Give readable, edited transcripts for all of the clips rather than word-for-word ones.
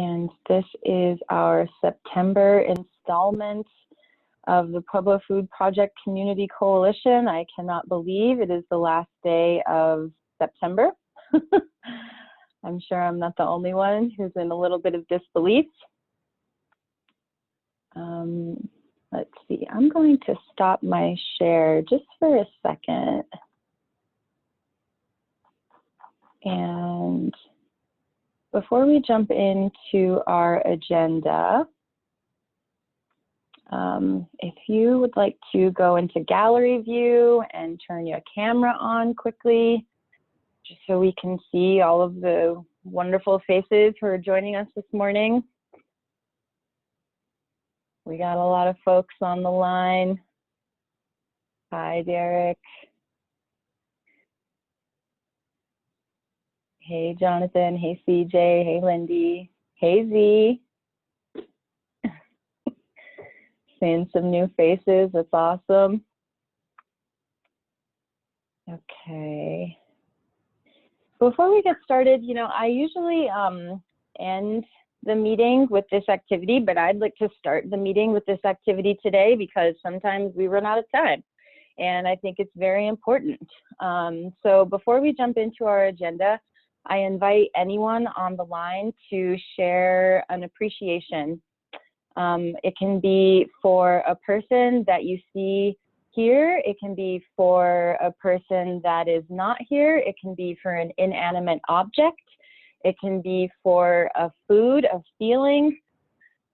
And this is our September installment of the Pueblo Food Project Community Coalition. I cannot believe it is the last day of September. I'm sure I'm not the only one who's in a little bit of disbelief. Let's see, I'm going to stop my share just for a second. And before we jump into our agenda, if you would like to go into gallery view and turn your camera on quickly, just so we can see all of the wonderful faces who are joining us this morning. We got a lot of folks on the line. Hi, Derek. Hey, Jonathan. Hey, CJ. Hey, Lindy. Hey, Z. Seeing some new faces. That's awesome. Okay. Before we get started, you know, I usually end the meeting with this activity, but I'd like to start the meeting with this activity today because sometimes we run out of time, and I think it's very important. So before we jump into our agenda, I invite anyone on the line to share an appreciation. It can be for a person that you see here. It can be for a person that is not here. It can be for an inanimate object. It can be for a food, a feeling,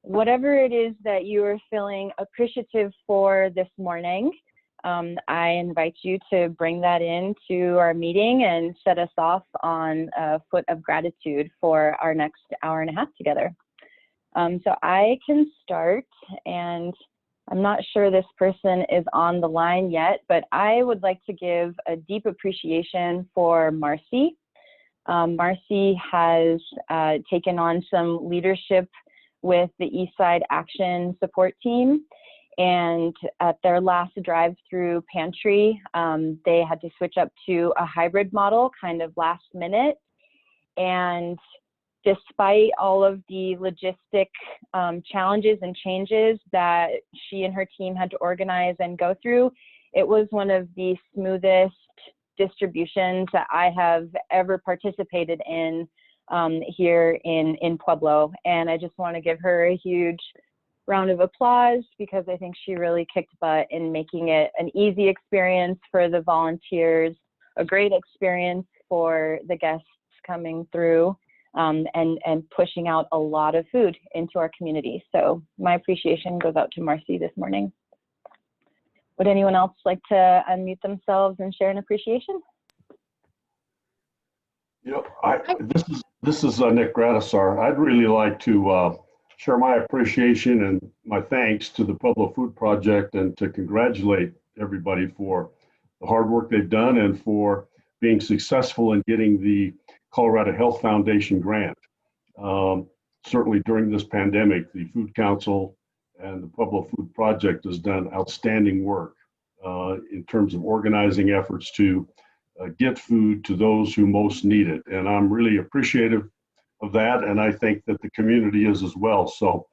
whatever it is that you are feeling appreciative for this morning. I invite you to bring that into our meeting and set us off on a foot of gratitude for our next hour and a half together. So I can start, and I'm not sure this person is on the line yet, but I would like to give a deep appreciation for Marcy. Marcy has taken on some leadership with the Eastside Action Support Team, and at their last drive-through Pantry, they had to switch up to a hybrid model kind of last minute. And despite all of the logistic challenges and changes that she and her team had to organize and go through, it was one of the smoothest distributions that I have ever participated in here in Pueblo. And I just want to give her a huge round of applause because I think she really kicked butt in making it an easy experience for the volunteers, a great experience for the guests coming through, and pushing out a lot of food into our community. So my appreciation goes out to Marcy this morning. Would anyone else like to unmute themselves and share an appreciation? You know, this is Nick Gradisar. I'd really like to share my appreciation and my thanks to the Pueblo Food Project and to congratulate everybody for the hard work they've done and for being successful in getting the Colorado Health Foundation grant. Certainly during this pandemic, the Food Council and the Pueblo Food Project has done outstanding work in terms of organizing efforts to get food to those who most need it. And I'm really appreciative of that, and I think that the community is as well. So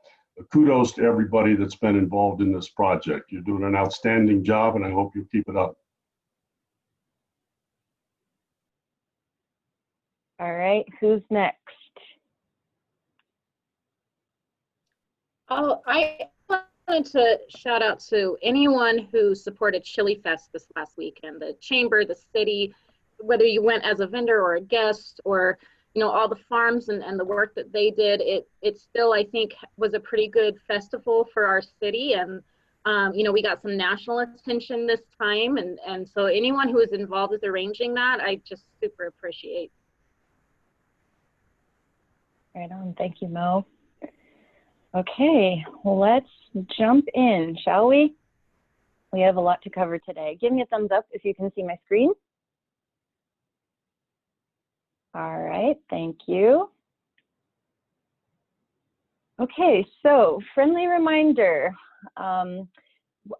kudos to everybody that's been involved in this project. You're doing an outstanding job, and I hope you keep it up. All right, who's next? Oh, I wanted to shout out to anyone who supported Chili Fest this last weekend, the chamber, the city, whether you went as a vendor or a guest, or you know, all the farms and the work that they did. It still, I think, was a pretty good festival for our city, and you know, we got some national attention this time, and so anyone who was involved with arranging that, I just super appreciate. Right on, thank you, Mo. Okay, let's jump in, shall we? We have a lot to cover today. Give me a thumbs up if you can see my screen. All right, thank you. Okay, so friendly reminder,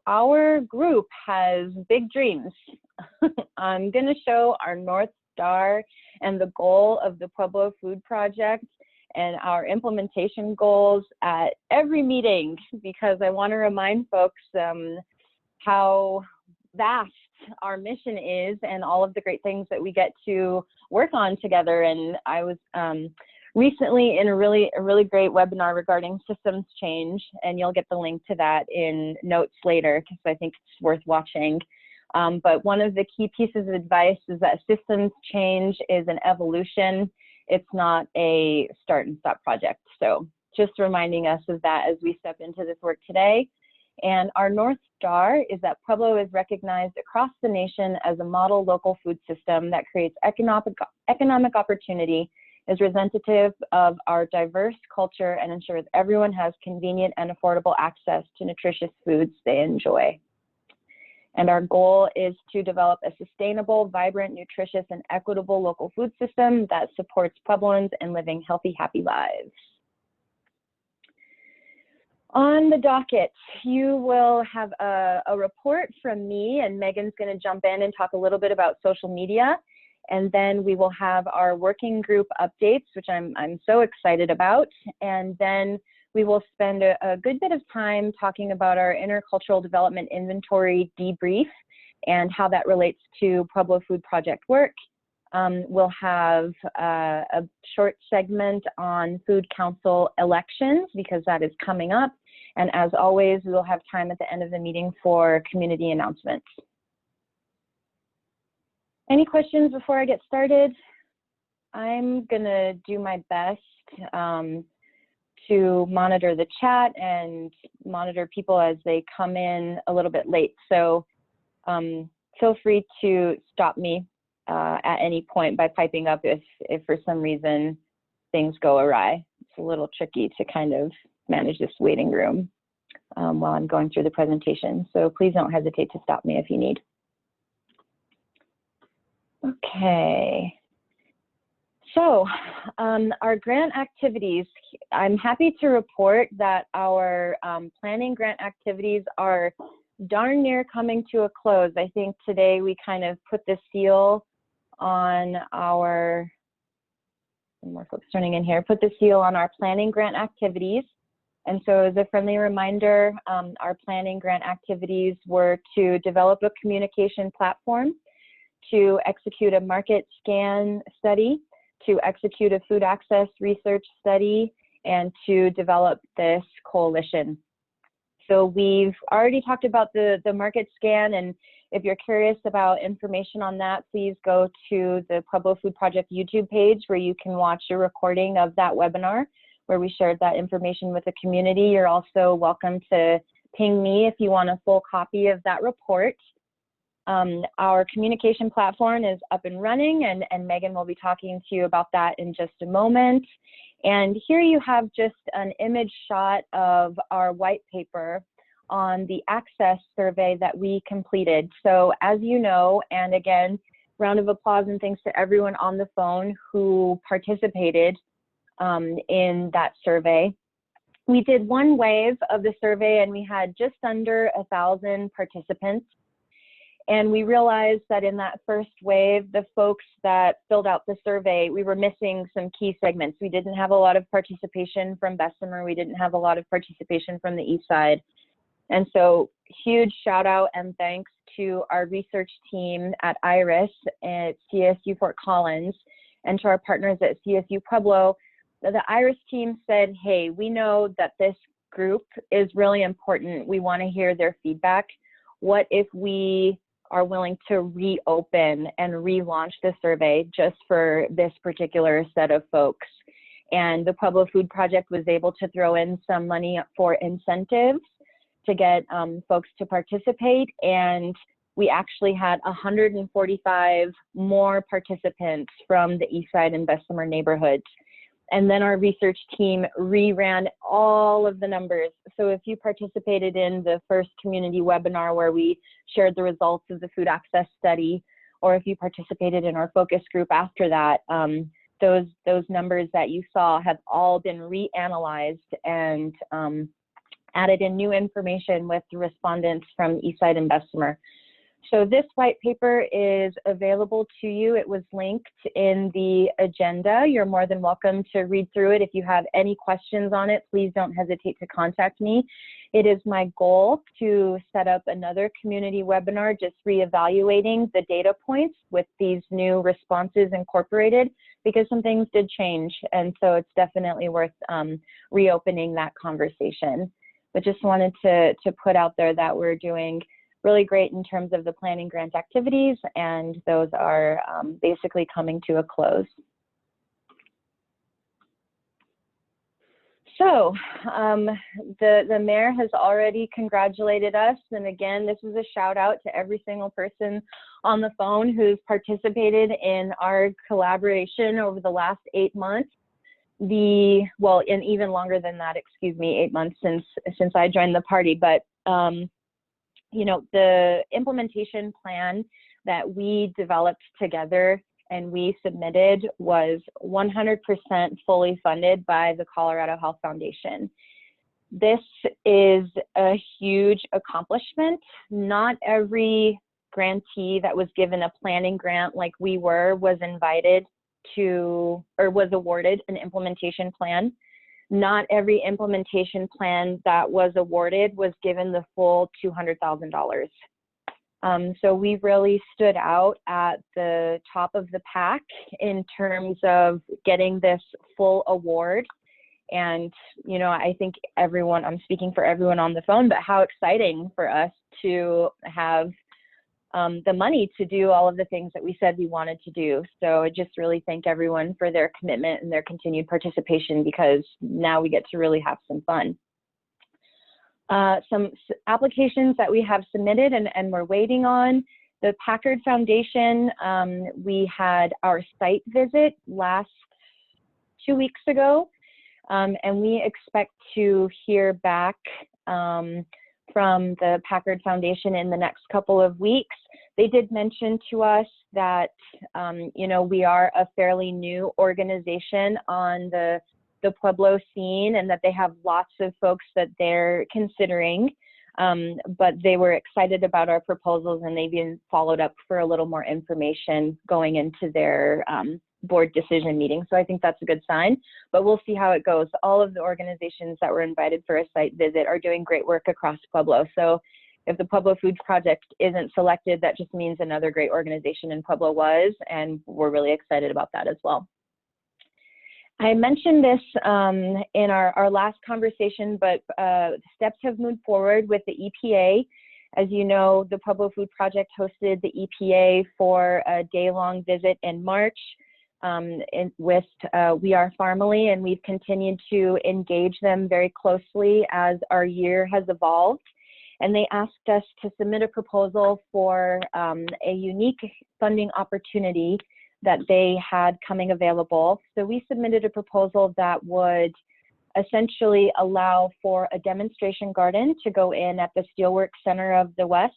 our group has big dreams. I'm gonna show our North Star and the goal of the Pueblo Food Project and our implementation goals at every meeting, because I want to remind folks how vast our mission is and all of the great things that we get to work on together. And I was recently in a really great webinar regarding systems change, and you'll get the link to that in notes later because I think it's worth watching. But one of the key pieces of advice is that systems change is an evolution. It's not a start and stop project. So just reminding us of that as we step into this work today. And our North Star is that Pueblo is recognized across the nation as a model local food system that creates economic opportunity, is representative of our diverse culture, and ensures everyone has convenient and affordable access to nutritious foods they enjoy. And our goal is to develop a sustainable, vibrant, nutritious, and equitable local food system that supports Puebloans in living healthy, happy lives. On the docket, you will have a report from me, and Megan's going to jump in and talk a little bit about social media. And then we will have our working group updates, which I'm so excited about. And then we will spend a good bit of time talking about our intercultural development inventory debrief and how that relates to Pueblo Food Project work. We'll have a short segment on Food Council elections because that is coming up. And as always, we will have time at the end of the meeting for community announcements. Any questions before I get started? I'm gonna do my best to monitor the chat and monitor people as they come in a little bit late. So feel free to stop me at any point by piping up if for some reason things go awry. It's a little tricky to kind of manage this waiting room while I'm going through the presentation. So please don't hesitate to stop me if you need. Okay. So our grant activities, I'm happy to report that our planning grant activities are darn near coming to a close. I think today we kind of put the seal on our, more folks turning in here, put the seal on our planning grant activities. And so as a friendly reminder, our planning grant activities were to develop a communication platform, to execute a market scan study, to execute a food access research study, and to develop this coalition. So we've already talked about the market scan, and if you're curious about information on that, please go to the Pueblo Food Project YouTube page where you can watch a recording of that webinar where we shared that information with the community. You're also welcome to ping me if you want a full copy of that report. Our communication platform is up and running, and Megan will be talking to you about that in just a moment. And here you have just an image shot of our white paper on the access survey that we completed. So as you know, and again, round of applause and thanks to everyone on the phone who participated in that survey. We did one wave of the survey and we had just under 1,000 participants. And we realized that in that first wave, the folks that filled out the survey, we were missing some key segments. We didn't have a lot of participation from Bessemer. We didn't have a lot of participation from the Eastside. And so huge shout out and thanks to our research team at IRIS at CSU Fort Collins and to our partners at CSU Pueblo. The IRIS team said, hey, we know that this group is really important. We want to hear their feedback. What if we are willing to reopen and relaunch the survey just for this particular set of folks? And the Pueblo Food Project was able to throw in some money for incentives to get folks to participate. And we actually had 145 more participants from the Eastside and Bessemer neighborhoods. And then our research team reran all of the numbers. So if you participated in the first community webinar where we shared the results of the food access study, or if you participated in our focus group after that, those numbers that you saw have all been reanalyzed and added in new information with the respondents from Eastside and Bessemer. So this white paper is available to you. It was linked in the agenda. You're more than welcome to read through it. If you have any questions on it, please don't hesitate to contact me. It is my goal to set up another community webinar, just reevaluating the data points with these new responses incorporated, because some things did change. And so it's definitely worth reopening that conversation. But just wanted to put out there that we're doing really great in terms of the planning grant activities, and those are basically coming to a close. So the mayor has already congratulated us, and again, this is a shout out to every single person on the phone who's participated in our collaboration over the last 8 months. Well, and even longer than that, excuse me, 8 months since I joined the party, but you know, the implementation plan that we developed together and we submitted was 100% fully funded by the Colorado Health Foundation. This is a huge accomplishment. Not every grantee that was given a planning grant like we were was invited to, or was awarded an implementation plan. Not every implementation plan that was awarded was given the full $200,000. So we really stood out at the top of the pack in terms of getting this full award. And, you know, I think everyone, I'm speaking for everyone on the phone, but how exciting for us to have the money to do all of the things that we said we wanted to do. So I just really thank everyone for their commitment and their continued participation, because now we get to really have some fun. Some applications that we have submitted and we're waiting on. The Packard Foundation, we had our site visit last 2 weeks ago, and we expect to hear back from the Packard Foundation in the next couple of weeks. They did mention to us that, you know, we are a fairly new organization on the Pueblo scene, and that they have lots of folks that they're considering, but they were excited about our proposals, and they've been followed up for a little more information going into their board decision meeting. So I think that's a good sign, but we'll see how it goes. All of the organizations that were invited for a site visit are doing great work across Pueblo. So if the Pueblo Food Project isn't selected, that just means another great organization in Pueblo was, and we're really excited about that as well. I mentioned this in our last conversation, but steps have moved forward with the EPA. As you know, the Pueblo Food Project hosted the EPA for a day-long visit in March with We Are Farmally, and we've continued to engage them very closely as our year has evolved. And they asked us to submit a proposal for a unique funding opportunity that they had coming available. So we submitted a proposal that would essentially allow for a demonstration garden to go in at the Steelworks Center of the West,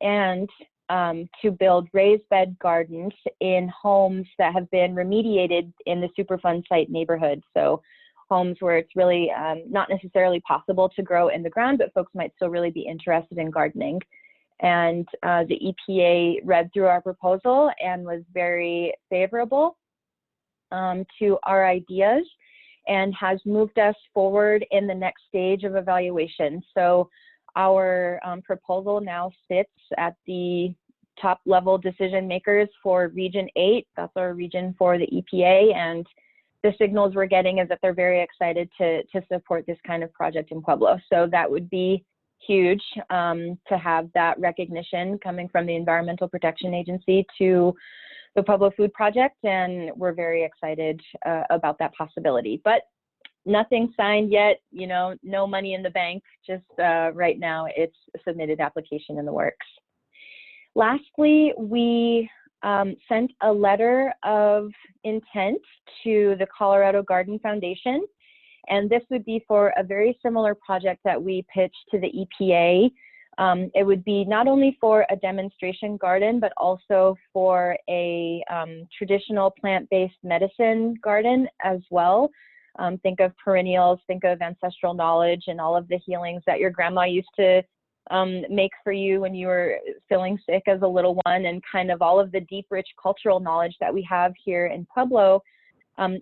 and to build raised bed gardens in homes that have been remediated in the Superfund site neighborhood. So homes where it's really not necessarily possible to grow in the ground, but folks might still really be interested in gardening. And the EPA read through our proposal and was very favorable to our ideas, and has moved us forward in the next stage of evaluation. So our proposal now sits at the top level decision makers for Region 8. That's our region for the EPA, and the signals we're getting is that they're very excited to support this kind of project in Pueblo. So that would be huge to have that recognition coming from the Environmental Protection Agency to the Pueblo Food Project, and we're very excited about that possibility. But nothing signed yet, you know, no money in the bank, just right now it's a submitted application in the works. Lastly, we sent a letter of intent to the Colorado Garden Foundation, and this would be for a very similar project that we pitched to the EPA. It would be not only for a demonstration garden, but also for a traditional plant-based medicine garden as well. Think of perennials, think of ancestral knowledge and all of the healings that your grandma used to make for you when you were feeling sick as a little one, and kind of all of the deep, rich cultural knowledge that we have here in Pueblo,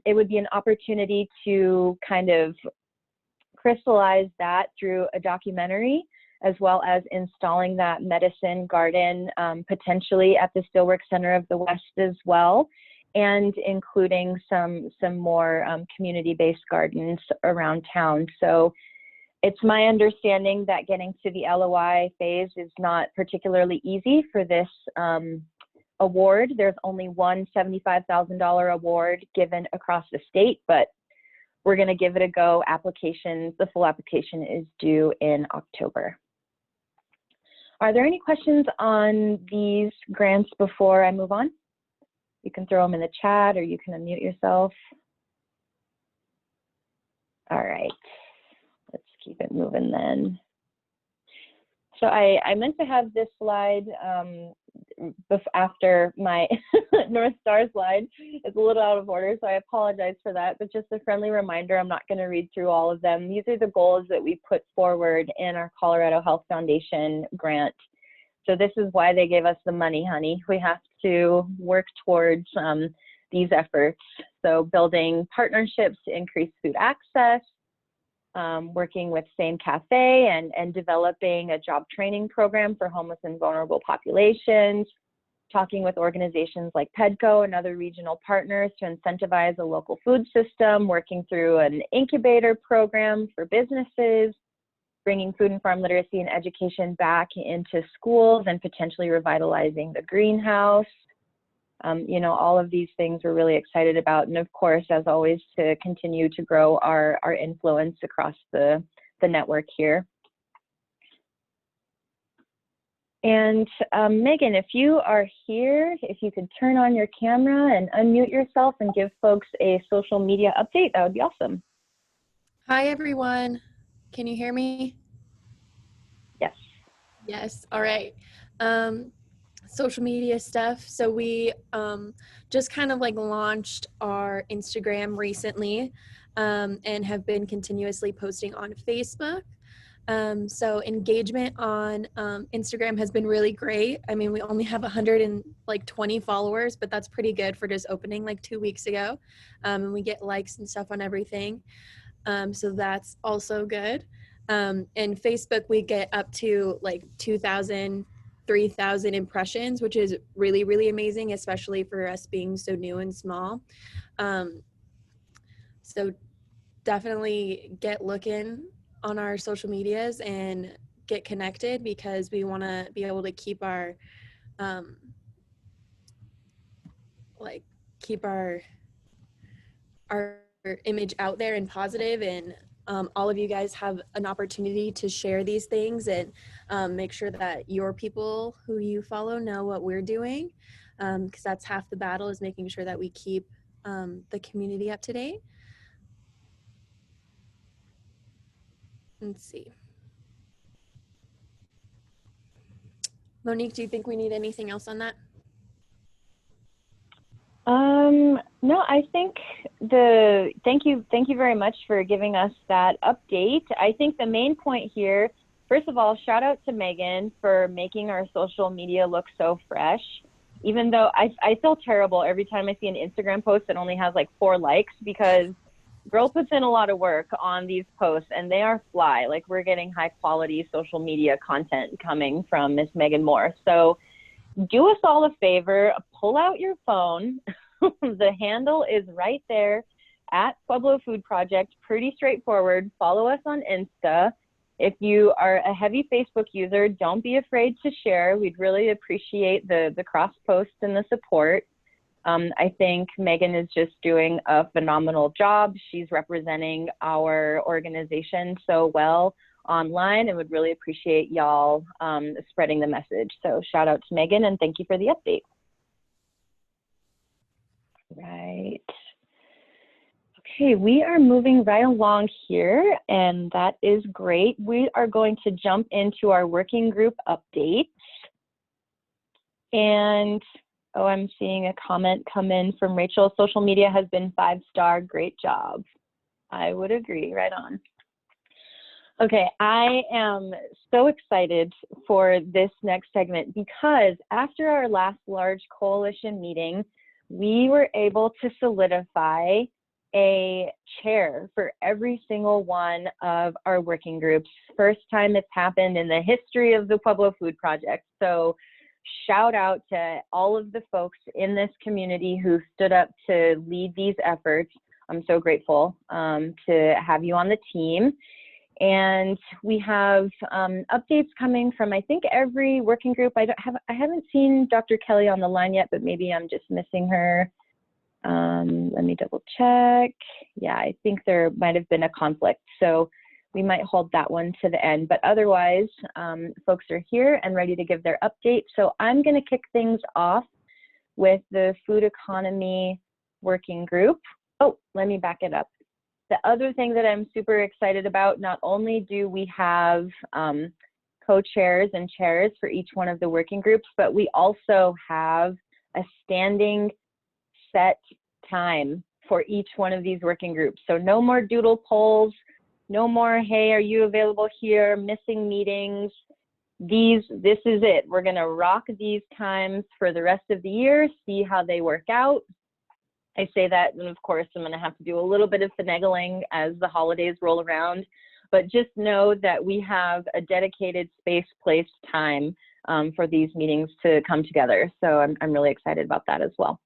it would be an opportunity to kind of crystallize that through a documentary, as well as installing that medicine garden potentially at the Steelworks Center of the West as well, and including some more community-based gardens around town. So it's my understanding that getting to the LOI phase is not particularly easy for this award. There's only one $75,000 award given across the state, but we're going to give it a go. The full application is due in October. Are there any questions on these grants before I move on? You can throw them in the chat, or you can unmute yourself. All right, let's keep it moving then. So I meant to have this slide after my North Star slide. It's a little out of order, so I apologize for that, but just a friendly reminder, I'm not going to read through all of them. These are the goals that we put forward in our Colorado Health Foundation grant. So this is why they gave us the money, honey. We have to work towards these efforts. So building partnerships to increase food access, working with Same Cafe and developing a job training program for homeless and vulnerable populations, talking with organizations like PEDCO and other regional partners to incentivize a local food system, working through an incubator program for businesses, bringing food and farm literacy and education back into schools and potentially revitalizing the greenhouse. You know, all of these things we're really excited about. And of course, as always, to continue to grow our influence across the network here. And Megan, if you are here, if you could turn on your camera and unmute yourself and give folks a social media update, that would be awesome. Hi, everyone. Can you hear me? Yes. Yes. All right. Social media stuff. So we just kind of like launched our Instagram recently and have been continuously posting on Facebook. So engagement on Instagram has been really great. I mean, we only have 120 followers, but that's pretty good for just opening like 2 weeks ago. And we get likes and stuff on everything. So that's also good. And Facebook, we get up to like 2,000, 3,000 impressions, which is really, really amazing, especially for us being so new and small. So definitely get looking on our social medias and get connected, because we want to be able to keep our our image out there and positive, and all of you guys have an opportunity to share these things and make sure that your people who you follow know what we're doing, because that's half the battle, is making sure that we keep the community up to date. Let's see. Monique, do you think we need anything else on that? No, I think thank you very much for giving us that update. I think the main point here, first of all, shout out to Megan for making our social media look so fresh. Even though I feel terrible every time I see an Instagram post that only has like 4 likes, because girl puts in a lot of work on these posts and they are fly. Like, we're getting high quality social media content coming from Miss Megan Moore. So do us all a favor, pull out your phone. The handle is right there at Pueblo Food Project. Pretty straightforward. Follow us on Insta. If you are a heavy Facebook user, don't be afraid to share. We'd really appreciate the cross posts and the support. I think Megan is just doing a phenomenal job. She's representing our organization so well online, and would really appreciate y'all spreading the message. So shout out to Megan, and thank you for the update. Right. Okay, we are moving right along here, and that is great. We are going to jump into our working group updates. And, oh, I'm seeing a comment come in from Rachel. Social media has been 5-star, great job. I would agree, right on. Okay, I am so excited for this next segment because after our last large coalition meeting, we were able to solidify a chair for every single one of our working groups. First time it's happened in the history of the Pueblo Food Project. So shout out to all of the folks in this community who stood up to lead these efforts. I'm so grateful to have you on the team. And we have updates coming from, I think, every working group. I haven't seen Dr. Kelly on the line yet, but maybe I'm just missing her. Let me double check. Yeah, I think there might have been a conflict, so we might hold that one to the end. But otherwise, folks are here and ready to give their update. So I'm going to kick things off with the food economy working group. Oh, let me back it up. The other thing that I'm super excited about, not only do we have co-chairs and chairs for each one of the working groups, but we also have a standing set time for each one of these working groups. So no more doodle polls, no more, hey, are you available here, missing meetings. This is it. We're gonna rock these times for the rest of the year, see how they work out. I say that, and of course, I'm going to have to do a little bit of finagling as the holidays roll around, but just know that we have a dedicated space, place, time for these meetings to come together. So I'm really excited about that as well.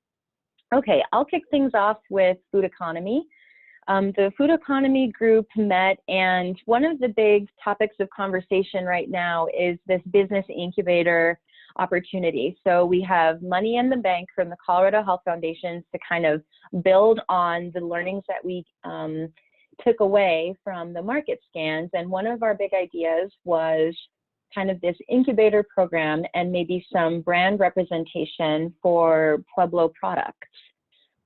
Okay, I'll kick things off with food economy. The food economy group met, and one of the big topics of conversation right now is this business incubator opportunity. So we have money in the bank from the Colorado Health Foundation to kind of build on the learnings that we took away from the market scans. And one of our big ideas was kind of this incubator program and maybe some brand representation for Pueblo products.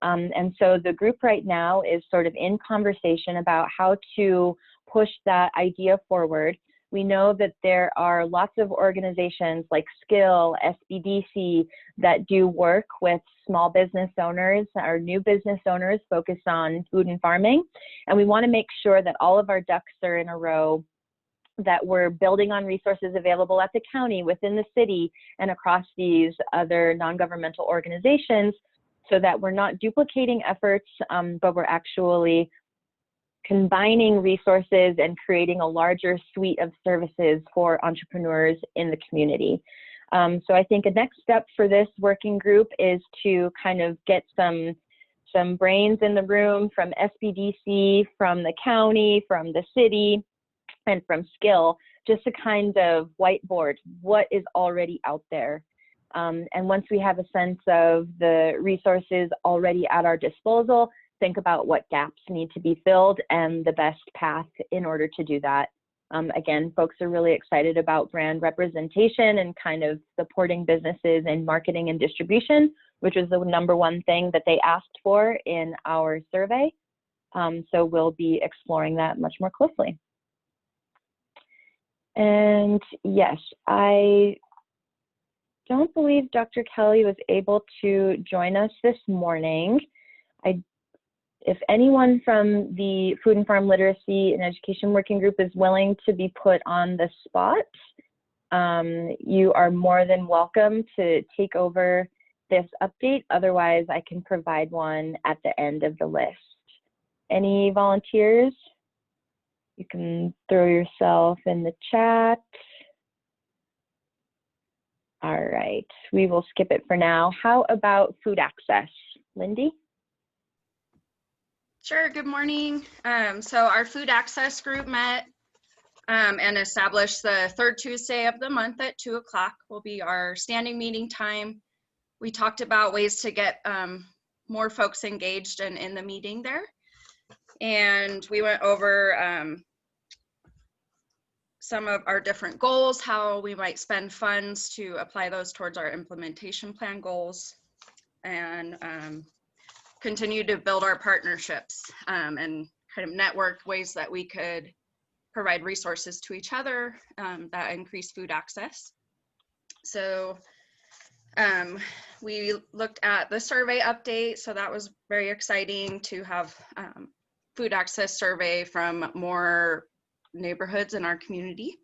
And so the group right now is sort of in conversation about how to push that idea forward. We know that there are lots of organizations like Skill, SBDC, that do work with small business owners or new business owners focused on food and farming. And we want to make sure that all of our ducks are in a row, that we're building on resources available at the county, within the city, and across these other non-governmental organizations, so that we're not duplicating efforts, but we're actually combining resources and creating a larger suite of services for entrepreneurs in the community. So I think a next step for this working group is to kind of get some brains in the room from SBDC, from the county, from the city, and from Skill, just to kind of whiteboard what is already out there. And once we have a sense of the resources already at our disposal, think about what gaps need to be filled and the best path in order to do that. Again, folks are really excited about brand representation and kind of supporting businesses in marketing and distribution, which is the #1 thing that they asked for in our survey. So we'll be exploring that much more closely. And yes, I don't believe Dr. Kelly was able to join us this morning. If anyone from the Food and Farm Literacy and Education Working Group is willing to be put on the spot, you are more than welcome to take over this update. Otherwise, I can provide one at the end of the list. Any volunteers? You can throw yourself in the chat. All right, we will skip it for now. How about food access? Lindy? Sure, good morning. So our food access group met and established the third Tuesday of the month at 2 o'clock will be our standing meeting time. We talked about ways to get more folks engaged and in the meeting there. And we went over some of our different goals, how we might spend funds to apply those towards our implementation plan goals, and continue to build our partnerships and kind of network ways that we could provide resources to each other that increase food access. So we looked at the survey update, so that was very exciting to have food access survey from more neighborhoods in our community.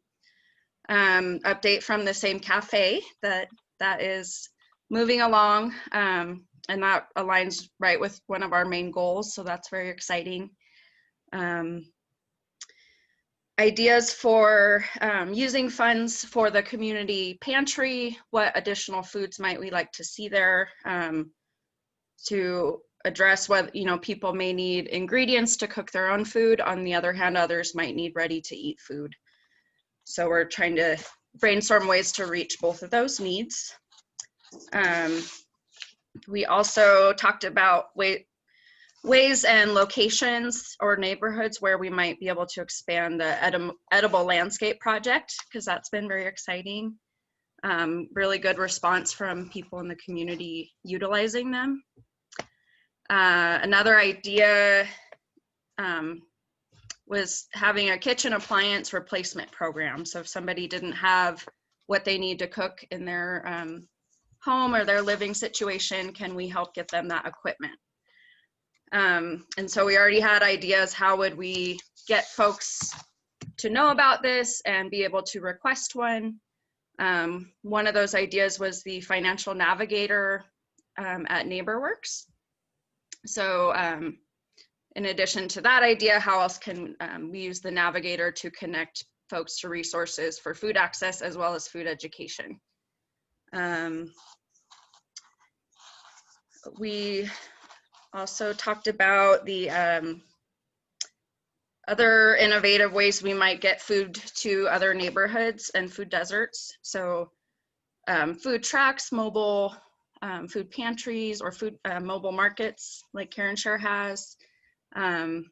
Update from the same cafe that is moving along, and that aligns right with one of our main goals, so that's very exciting. Ideas for using funds for the community pantry. What additional foods might we like to see there, to address what, you know, people may need ingredients to cook their own food. On the other hand, others might need ready to eat food. So we're trying to brainstorm ways to reach both of those needs. We also talked about ways and locations or neighborhoods where we might be able to expand the edible landscape project, because that's been very exciting. Really good response from people in the community utilizing them. Another idea was having a kitchen appliance replacement program. So if somebody didn't have what they need to cook in their home or their living situation, can we help get them that equipment? And so we already had ideas, how would we get folks to know about this and be able to request one? One of those ideas was the financial navigator at NeighborWorks. So in addition to that idea, how else can we use the navigator to connect folks to resources for food access as well as food education? We also talked about the other innovative ways we might get food to other neighborhoods and food deserts. So food trucks, mobile food pantries, or food mobile markets like Karen Share has, and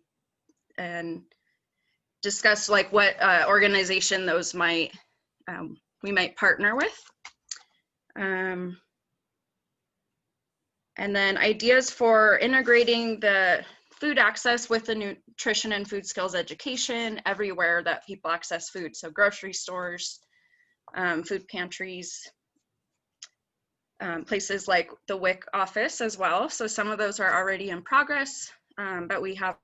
discuss like what organization those might we might partner with. And then ideas for integrating the food access with the nutrition and food skills education everywhere that people access food. So grocery stores, food pantries, places like the WIC office as well. So some of those are already in progress, but we have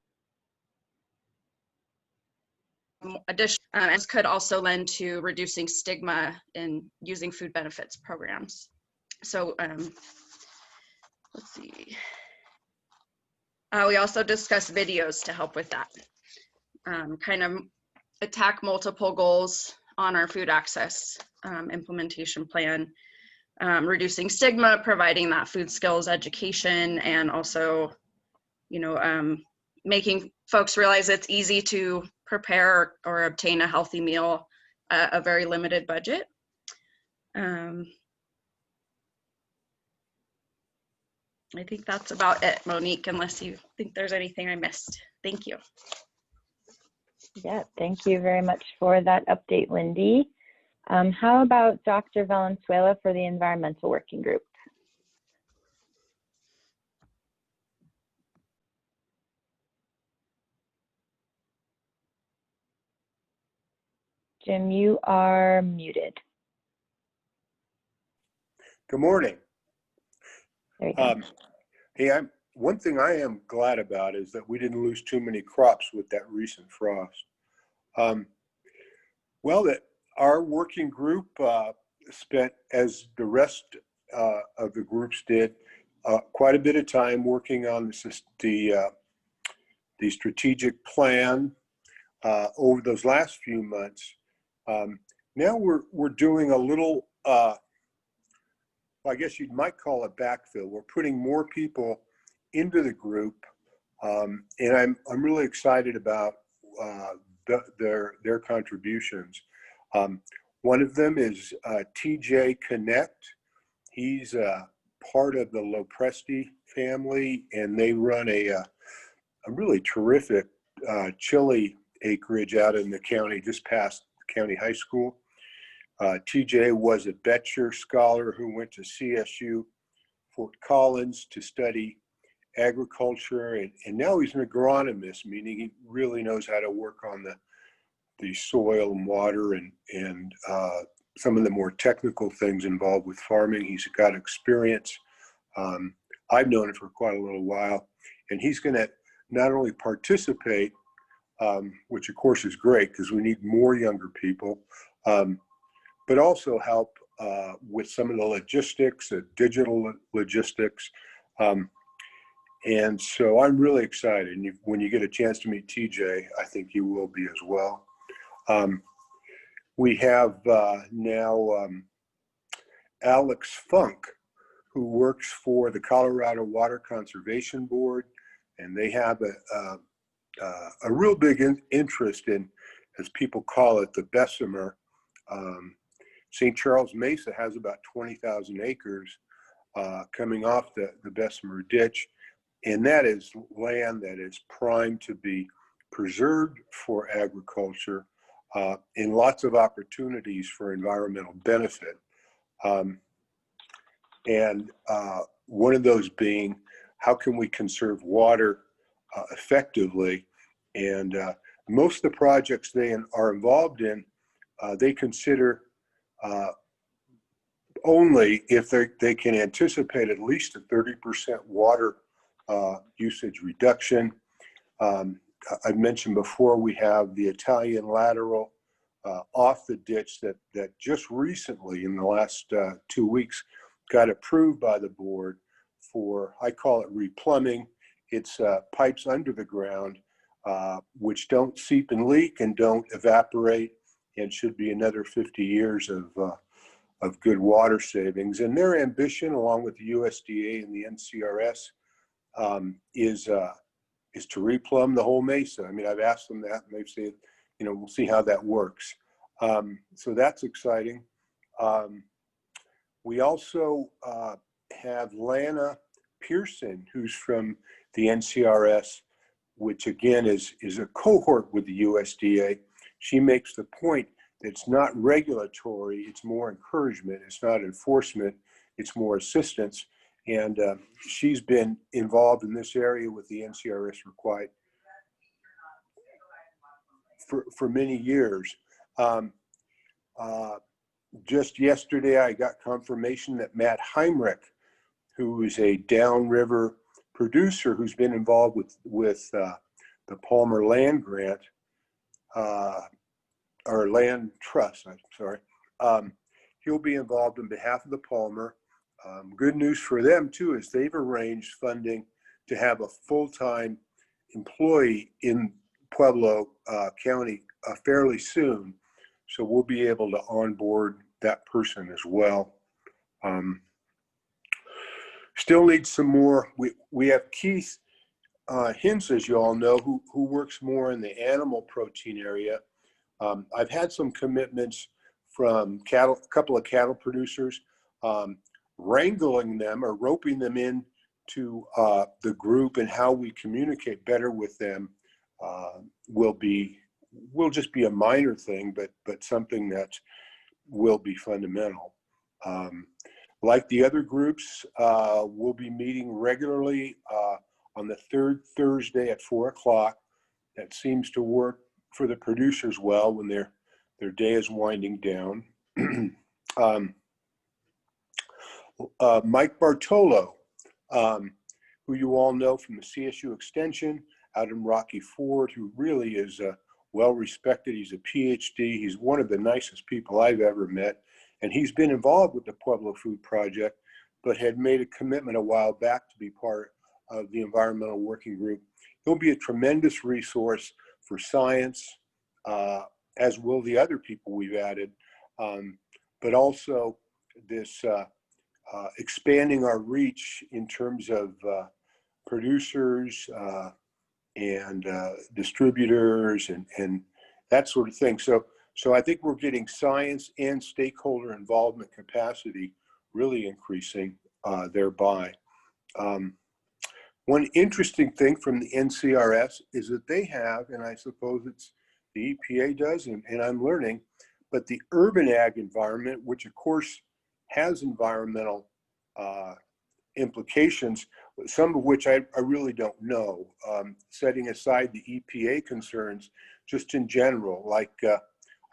additional, and this could also lend to reducing stigma in using food benefits programs. So let's see. We also discussed videos to help with that. Kind of attack multiple goals on our food access implementation plan. Reducing stigma, providing that food skills education, and also, you know, making folks realize it's easy to prepare or obtain a healthy meal at a very limited budget. I think that's about it, Monique, unless you think there's anything I missed. Thank you. Yeah, thank you very much for that update, Lindy. How about Dr. Valenzuela for the Environmental Working Group? Jim, you are muted. Good morning. There you go. Hey, one thing I am glad about is that we didn't lose too many crops with that recent frost. Well, that our working group spent, as the rest of the groups did, quite a bit of time working on the strategic plan over those last few months. Now we're doing a little, I guess you might call it backfill. We're putting more people into the group, and I'm really excited about their contributions. One of them is TJ Connect. He's part of the Lopresti family, and they run a really terrific chili acreage out in the county, just past the county high school. TJ was a Betcher scholar who went to CSU Fort Collins to study agriculture, and now he's an agronomist, meaning he really knows how to work on the soil and water and some of the more technical things involved with farming. He's got experience. I've known him for quite a little while, and he's going to not only participate which of course is great because we need more younger people, but also help with some of the logistics, digital logistics. And so I'm really excited. And when you get a chance to meet TJ, I think you will be as well. We have now Alex Funk, who works for the Colorado Water Conservation Board, and they have a real big interest in, as people call it, the Bessemer. St. Charles Mesa has about 20,000 acres coming off the Bessemer ditch, and that is land that is primed to be preserved for agriculture, and lots of opportunities for environmental benefit. And one of those being, how can we conserve water effectively? And most of the projects they are involved in, they consider only if they can anticipate at least a 30% water usage reduction. I've mentioned before, we have the Italian lateral off the ditch that just recently, in the last 2 weeks, got approved by the board for, I call it replumbing. It's pipes under the ground, which don't seep and leak and don't evaporate, and should be another 50 years of good water savings. And their ambition, along with the USDA and the NCRS, is to replumb the whole mesa. I mean, I've asked them that, and they've said, you know, we'll see how that works. So that's exciting. We also have Lana Pearson, who's from the NCRS, which again is a cohort with the USDA. She makes the point that it's not regulatory, it's more encouragement, it's not enforcement, it's more assistance. And she's been involved in this area with the NCRS required for many years. Just yesterday, I got confirmation that Matt Heimrich, who is a downriver producer who's been involved with the Palmer Land Grant, or Land Trust, I'm sorry. He'll be involved on behalf of the Palmer. Good news for them too is they've arranged funding to have a full-time employee in Pueblo County fairly soon. So we'll be able to onboard that person as well. Still need some more. We have Keith Hintz, as you all know, who works more in the animal protein area. I've had some commitments from a couple of cattle producers. Wrangling them or roping them in to the group and how we communicate better with them will just be a minor thing, but something that will be fundamental. Like the other groups, we'll be meeting regularly on the third Thursday at 4 o'clock. That seems to work for the producers well when their day is winding down. Mike Bartolo, who you all know from the CSU Extension out in Rocky Ford, who really is well respected. He's a PhD. He's one of the nicest people I've ever met. And he's been involved with the Pueblo Food Project, but had made a commitment a while back to be part of the environmental working group. He'll be a tremendous resource for science, as will the other people we've added, but also this expanding our reach in terms of producers and distributors and that sort of thing. So I think we're getting science and stakeholder involvement capacity really increasing thereby. One interesting thing from the NCRS is that they have, and I suppose it's the EPA does, and I'm learning, but the urban ag environment, which of course has environmental implications, some of which I really don't know, setting aside the EPA concerns, just in general, like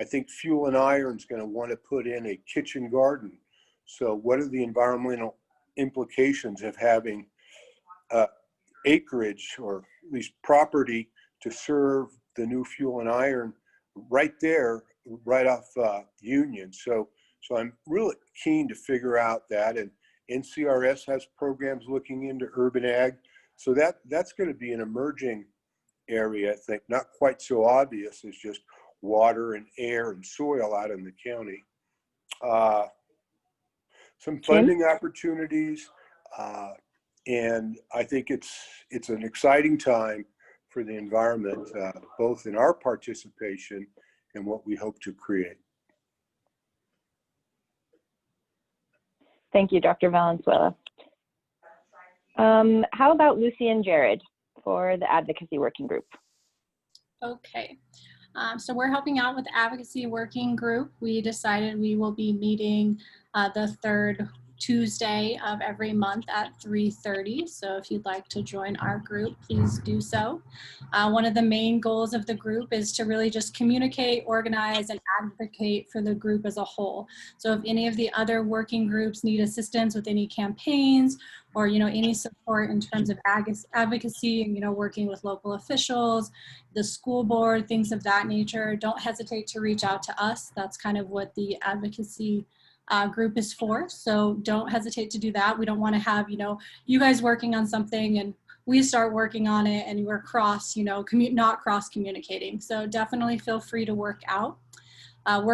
I think Fuel and Iron is going to want to put in a kitchen garden. So what are the environmental implications of having acreage, or at least property, to serve the new fuel and iron right there, right off Union. So I'm really keen to figure out that, and NCRS has programs looking into urban ag. So that's going to be an emerging area, I think, not quite so obvious as just water and air and soil out in the county. Some funding opportunities, and I think it's an exciting time for the environment, both in our participation and what we hope to create. Thank you, Dr. Valenzuela. How about Lucy and Jared for the advocacy working group? Okay, so we're helping out with the advocacy working group. We decided we will be meeting the third Tuesday of every month at 3:30. So if you'd like to join our group, please do so. One of the main goals of the group is to really just communicate, organize, and advocate for the group as a whole. So if any of the other working groups need assistance with any campaigns or, any support in terms of advocacy and, working with local officials, the school board, things of that nature, don't hesitate to reach out to us. That's kind of what the advocacy group is for. So don't hesitate to do that. We don't want to have, you guys working on something and we start working on it and we're not cross communicating. So definitely feel free to work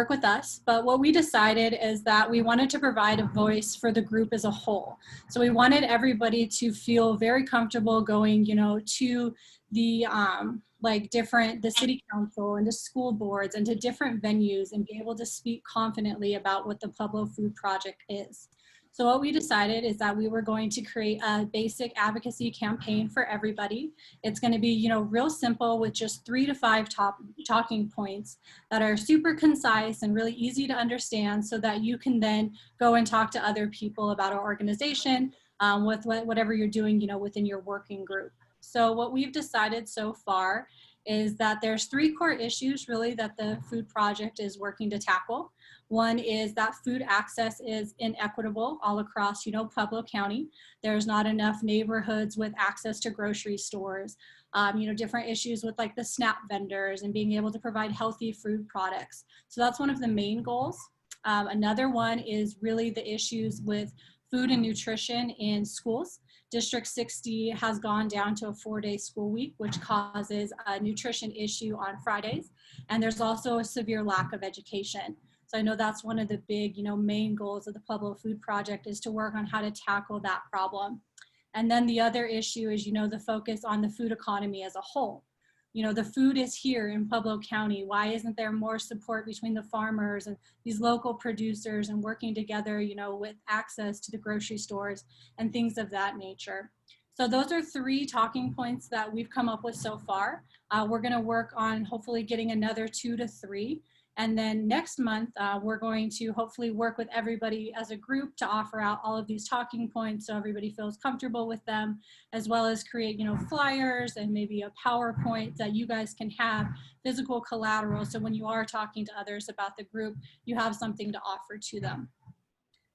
with us. But what we decided is that we wanted to provide a voice for the group as a whole. So we wanted everybody to feel very comfortable going, to the the city council and the school boards and to different venues and be able to speak confidently about what the Pueblo Food Project is. So what we decided is that we were going to create a basic advocacy campaign for everybody. It's going to be, real simple with just 3 to 5 talking points that are super concise and really easy to understand so that you can then go and talk to other people about our organization with whatever you're doing, within your working group. So what we've decided so far is that there's 3 core issues really that the food project is working to tackle. One is that food access is inequitable all across, Pueblo County. There's not enough neighborhoods with access to grocery stores, different issues with like the SNAP vendors and being able to provide healthy food products. So that's one of the main goals. Another one is really the issues with food and nutrition in schools. District 60 has gone down to a 4-day school week, which causes a nutrition issue on Fridays. And there's also a severe lack of education. So I know that's one of the big, main goals of the Pueblo Food Project is to work on how to tackle that problem. And then the other issue is, the focus on the food economy as a whole. The food is here in Pueblo County. Why isn't there more support between the farmers and these local producers and working together, with access to the grocery stores and things of that nature? So those are 3 talking points that we've come up with so far. We're going to work on hopefully getting another 2 to 3. And then next month, we're going to hopefully work with everybody as a group to offer out all of these talking points so everybody feels comfortable with them, as well as create, flyers and maybe a PowerPoint that you guys can have physical collateral. So when you are talking to others about the group, you have something to offer to them.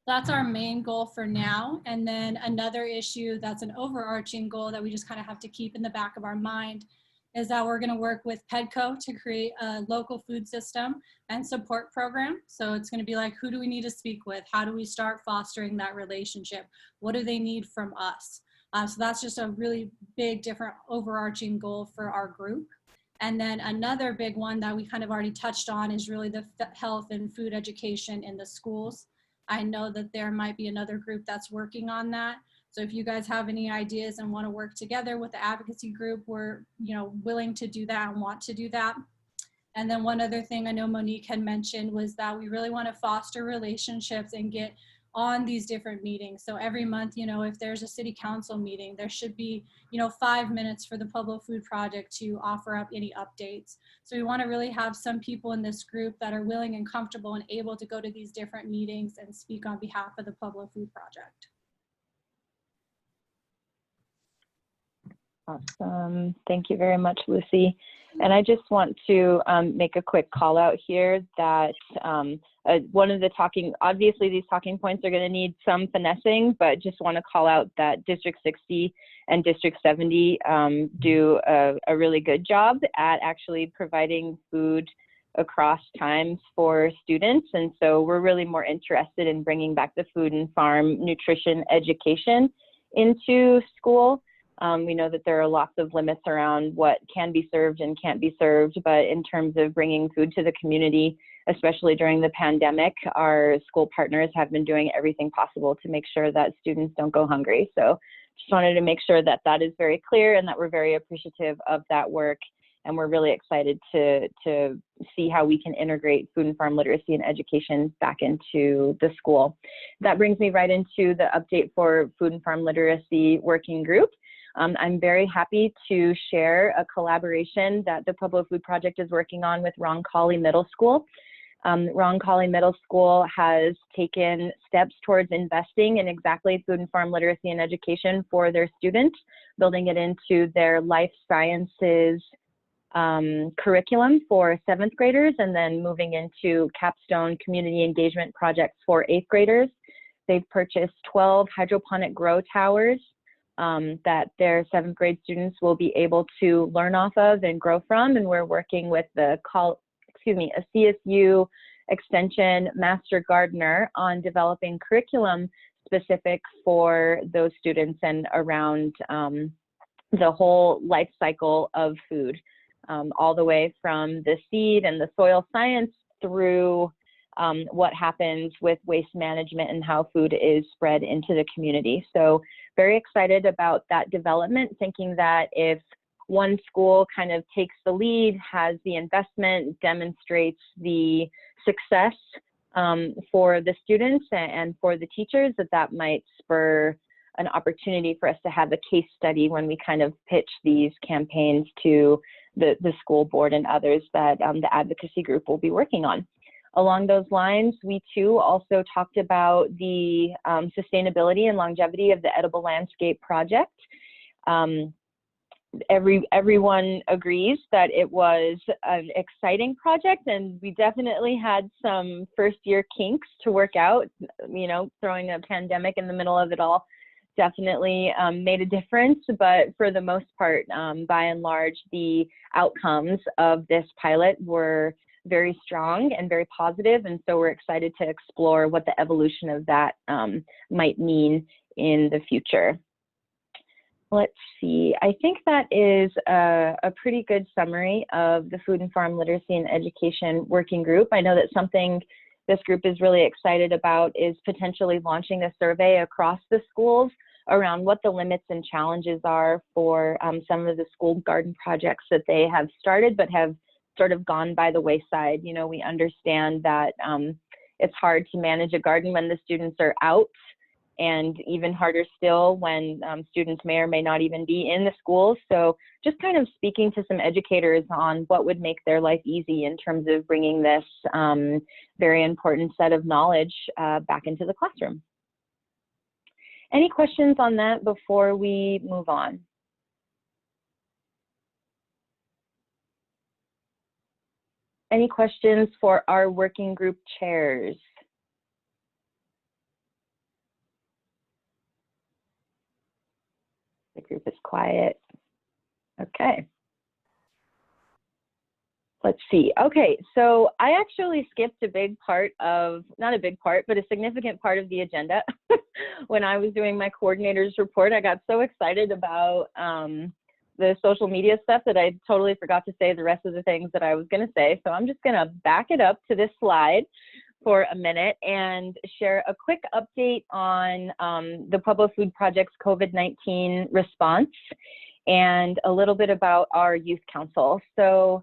That's our main goal for now. And then another issue that's an overarching goal that we just kind of have to keep in the back of our mind is that we're going to work with PEDCO to create a local food system and support program. So it's going to be like, who do we need to speak with? How do we start fostering that relationship? What do they need from us? So that's just a really big, different overarching goal for our group. And then another big one that we kind of already touched on is really the health and food education in the schools. I know that there might be another group that's working on that. So if you guys have any ideas and want to work together with the advocacy group, we're willing to do that and want to do that. And then one other thing I know Monique had mentioned was that we really want to foster relationships and get on these different meetings. So every month, if there's a city council meeting, there should be, 5 minutes for the Pueblo Food Project to offer up any updates. So we want to really have some people in this group that are willing and comfortable and able to go to these different meetings and speak on behalf of the Pueblo Food Project. Awesome. Thank you very much, Lucy. And I just want to make a quick call out here that one of the obviously these talking points are going to need some finessing, but just want to call out that District 60 and District 70 do a really good job at actually providing food across times for students. And so we're really more interested in bringing back the food and farm nutrition education into school. We know that there are lots of limits around what can be served and can't be served, but in terms of bringing food to the community, especially during the pandemic, our school partners have been doing everything possible to make sure that students don't go hungry. So just wanted to make sure that that is very clear and that we're very appreciative of that work. And we're really excited to see how we can integrate food and farm literacy and education back into the school. That brings me right into the update for Food and Farm Literacy Working Group. I'm very happy to share a collaboration that the Pueblo Food Project is working on with Roncalli Middle School. Roncalli Middle School has taken steps towards investing in exactly food and farm literacy and education for their students, building it into their life sciences curriculum for 7th graders, and then moving into capstone community engagement projects for 8th graders. They've purchased 12 hydroponic grow towers that their 7th grade students will be able to learn off of and grow from. And we're working with a CSU Extension Master Gardener on developing curriculum specific for those students and around the whole life cycle of food, all the way from the seed and the soil science through what happens with waste management and how food is spread into the community. So very excited about that development, thinking that if one school kind of takes the lead, has the investment, demonstrates the success for the students and for the teachers, that might spur an opportunity for us to have a case study when we kind of pitch these campaigns to the school board and others that the advocacy group will be working on. Along those lines, we too also talked about the sustainability and longevity of the Edible Landscape Project. Everyone agrees that it was an exciting project, and we definitely had some first-year kinks to work out. You know, throwing a pandemic in the middle of it all definitely made a difference, but for the most part, by and large, the outcomes of this pilot were very strong and very positive, and so we're excited to explore what the evolution of that might mean in the future. Let's see, I think that is a pretty good summary of the Food and Farm Literacy and Education Working Group. I know that something this group is really excited about is potentially launching a survey across the schools around what the limits and challenges are for some of the school garden projects that they have started but have sort of gone by the wayside. You know, we understand that it's hard to manage a garden when the students are out, and even harder still when students may or may not even be in the schools. So just kind of speaking to some educators on what would make their life easy in terms of bringing this very important set of knowledge back into the classroom. Any questions on that before we move on? Any questions for our working group chairs? The group is quiet. Okay. Let's see. Okay, so I actually skipped a big part of, not a big part, but a significant part of the agenda. When I was doing my coordinator's report, I got so excited about the social media stuff that I totally forgot to say the rest of the things that I was going to say. So I'm just going to back it up to this slide for a minute and share a quick update on the Pueblo Food Project's COVID-19 response and a little bit about our youth council. So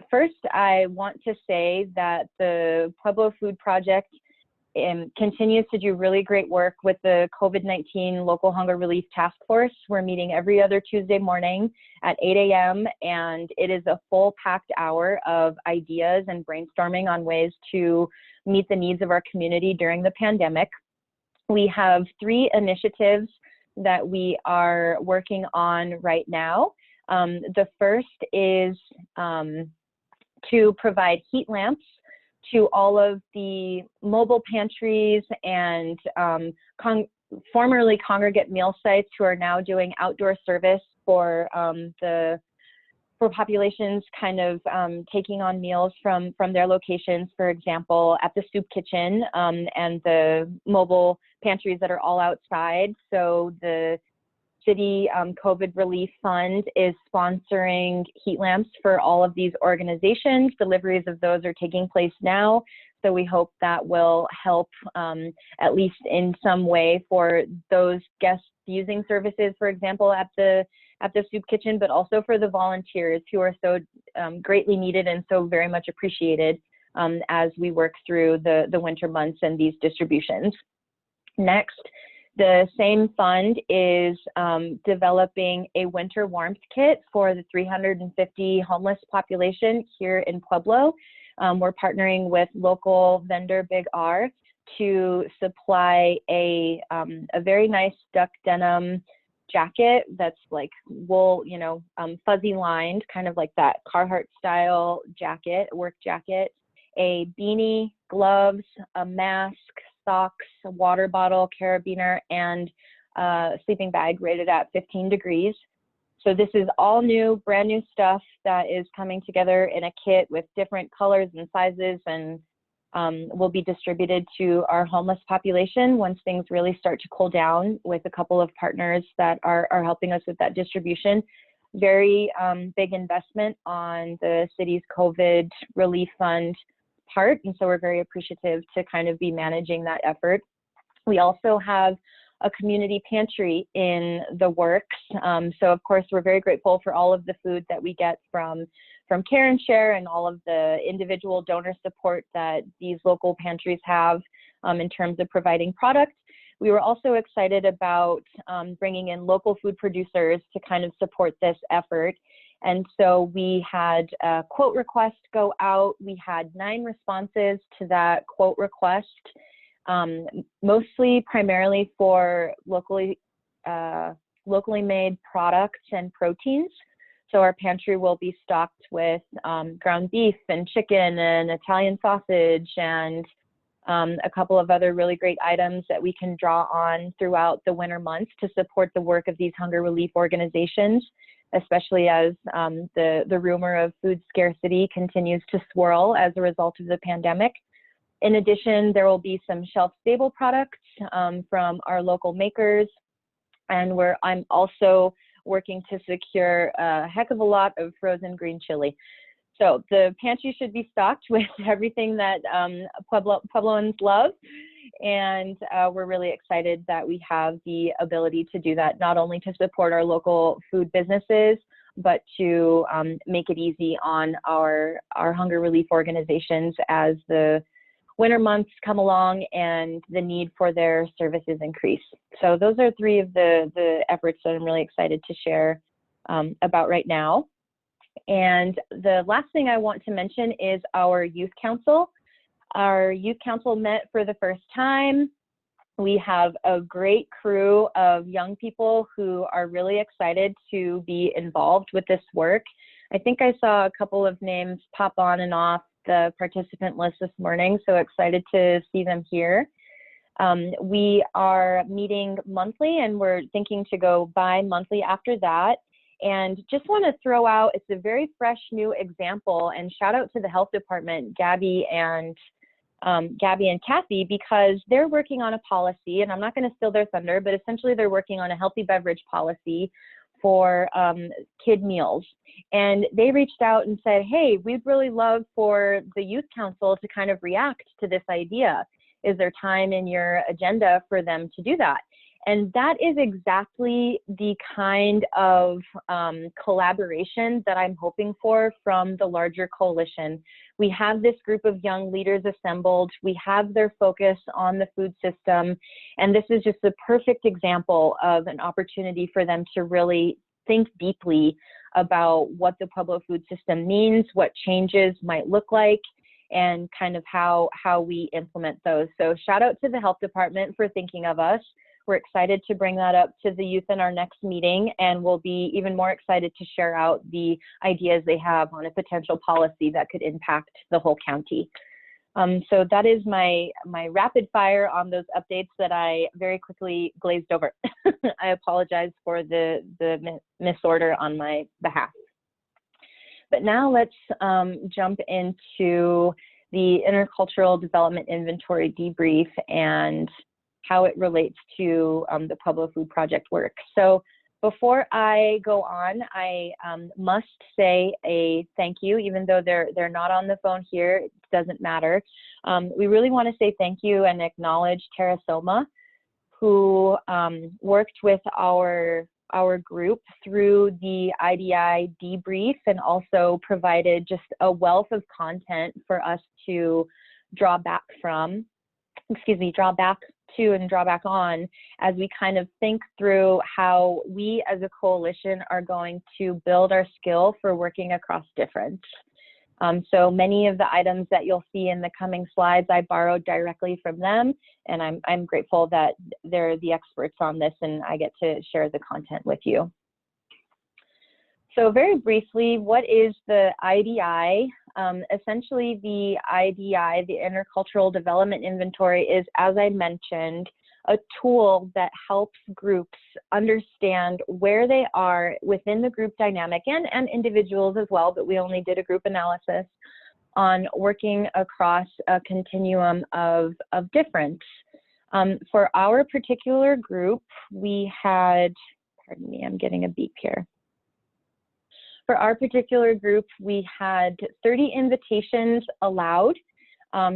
first, I want to say that the Pueblo Food Project continues to do really great work with the COVID-19 Local Hunger Relief Task Force. We're meeting every other Tuesday morning at 8 a.m. and it is a full packed hour of ideas and brainstorming on ways to meet the needs of our community during the pandemic. We have 3 initiatives that we are working on right now. The first is to provide heat lamps to all of the mobile pantries and formerly congregate meal sites who are now doing outdoor service for populations kind of taking on meals from their locations, for example, at the soup kitchen and the mobile pantries that are all outside. So the city COVID Relief Fund is sponsoring heat lamps for all of these organizations. Deliveries of those are taking place now. So we hope that will help at least in some way for those guests using services, for example, at the soup kitchen, but also for the volunteers who are so greatly needed and so very much appreciated as we work through the winter months and these distributions. Next, the same fund is developing a winter warmth kit for the 350 homeless population here in Pueblo. We're partnering with local vendor Big R to supply a very nice duck denim jacket that's like wool, fuzzy lined, kind of like that Carhartt style jacket, work jacket, a beanie, gloves, a mask, socks, a water bottle, carabiner, and a sleeping bag rated at 15 degrees. So this is all new, brand new stuff that is coming together in a kit with different colors and sizes, and will be distributed to our homeless population once things really start to cool down, with a couple of partners that are helping us with that distribution. Very big investment on the city's COVID Relief Fund part, and so we're very appreciative to kind of be managing that effort. We also have a community pantry in the works. So of course, we're very grateful for all of the food that we get from Care and Share and all of the individual donor support that these local pantries have in terms of providing products. We were also excited about bringing in local food producers to kind of support this effort. And so we had a quote request go out. We had 9 responses to that quote request, mostly primarily for locally made products and proteins. So our pantry will be stocked with ground beef and chicken and Italian sausage and a couple of other really great items that we can draw on throughout the winter months to support the work of these hunger relief organizations, especially as the rumor of food scarcity continues to swirl as a result of the pandemic. In addition, there will be some shelf-stable products from our local makers, and I'm also working to secure a heck of a lot of frozen green chili. So the pantry should be stocked with everything that Puebloans love, and we're really excited that we have the ability to do that, not only to support our local food businesses, but to make it easy on our hunger relief organizations as the winter months come along and the need for their services increase. So those are 3 of the efforts that I'm really excited to share about right now. And the last thing I want to mention is our youth council. Our youth council met for the first time. We have a great crew of young people who are really excited to be involved with this work. I think I saw a couple of names pop on and off the participant list this morning, so excited to see them here. We are meeting monthly, and we're thinking to go bi-monthly after that. And just want to throw out, it's a very fresh new example, and shout out to the health department, Gabby and Kathy, because they're working on a policy, and I'm not going to steal their thunder, but essentially they're working on a healthy beverage policy for kid meals. And they reached out and said, hey, we'd really love for the youth council to kind of react to this idea. Is there time in your agenda for them to do that? And that is exactly the kind of collaboration that I'm hoping for from the larger coalition. We have this group of young leaders assembled. We have their focus on the food system. And this is just a perfect example of an opportunity for them to really think deeply about what the Pueblo food system means, what changes might look like, and kind of how we implement those. So shout out to the health department for thinking of us. We're excited to bring that up to the youth in our next meeting, and we'll be even more excited to share out the ideas they have on a potential policy that could impact the whole county. So that is my rapid fire on those updates that I very quickly glazed over. I apologize for the misorder on my behalf. But now let's jump into the Intercultural Development Inventory debrief and how it relates to the Pueblo Food Project work. So before I go on, I must say a thank you, even though they're not on the phone here, it doesn't matter. We really want to say thank you and acknowledge Tara Soma, who worked with our group through the IDI debrief and also provided just a wealth of content for us to draw back from, draw back to and draw back on as we kind of think through how we as a coalition are going to build our skill for working across difference. So many of the items that you'll see in the coming slides, I borrowed directly from them, and I'm grateful that they're the experts on this and I get to share the content with you. So very briefly, what is the IDI? Essentially, the IDI, the Intercultural Development Inventory, is, as I mentioned, a tool that helps groups understand where they are within the group dynamic and individuals as well, but we only did a group analysis on working across a continuum of difference. For our particular group, we had, pardon me, I'm getting a beep here. For our particular group, we had 30 invitations allowed.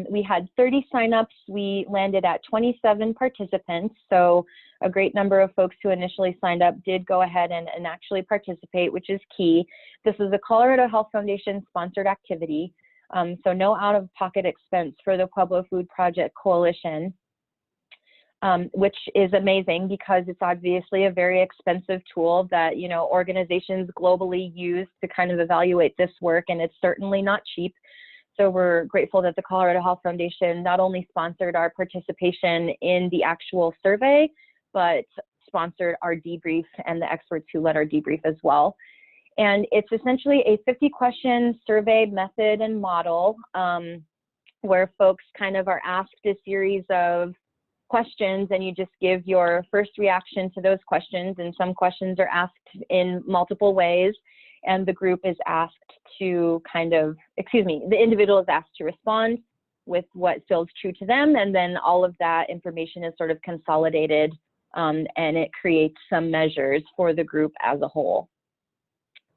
We had 30 signups. We landed at 27 participants. So a great number of folks who initially signed up did go ahead and actually participate, which is key. This is a Colorado Health Foundation sponsored activity. So no out-of-pocket expense for the Pueblo Food Project Coalition, which is amazing because it's obviously a very expensive tool that, you know, organizations globally use to kind of evaluate this work, and it's certainly not cheap. So we're grateful that the Colorado Health Foundation not only sponsored our participation in the actual survey, but sponsored our debrief and the experts who led our debrief as well. And it's essentially a 50-question survey method and model where folks kind of are asked a series of questions, and you just give your first reaction to those questions. And some questions are asked in multiple ways, and the group is asked to kind of, the individual is asked to respond with what feels true to them, and then all of that information is sort of consolidated, and it creates some measures for the group as a whole.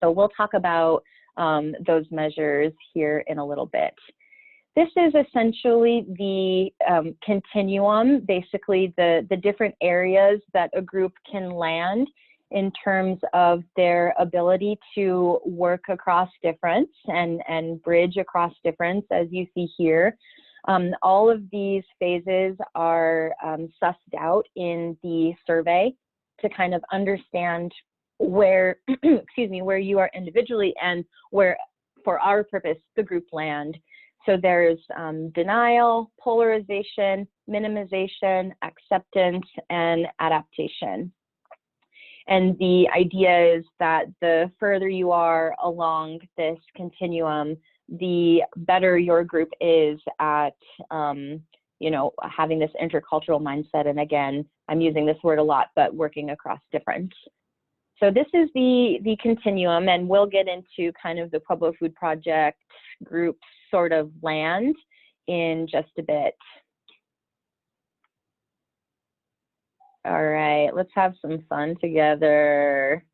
So we'll talk about those measures here in a little bit. This is essentially the continuum, basically the different areas that a group can land in terms of their ability to work across difference and bridge across difference, as you see here. All of these phases are sussed out in the survey to kind of understand where, where you are individually and where, for our purpose, the group land. So there's denial, polarization, minimization, acceptance, and adaptation. And the idea is that the further you are along this continuum, the better your group is at, you know, having this intercultural mindset. And again, I'm using this word a lot, but working across difference. So this is the continuum, and we'll get into kind of the Pueblo Food Project group sort of land in just a bit. All right, let's have some fun together.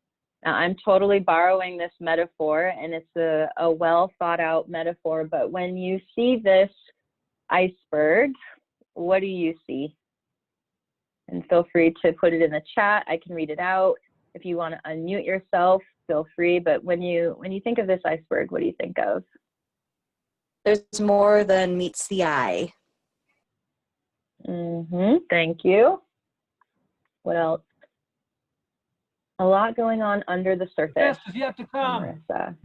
Now, I'm totally borrowing this metaphor, and it's a well thought out metaphor, but when you see this iceberg, what do you see? And feel free to put it in the chat. I can read it out. If you want to unmute yourself, feel free. But when you think of this iceberg, what do you think of? There's more than meets the eye. Thank you. What else? A lot going on under the surface. Best is yet to come. Marissa.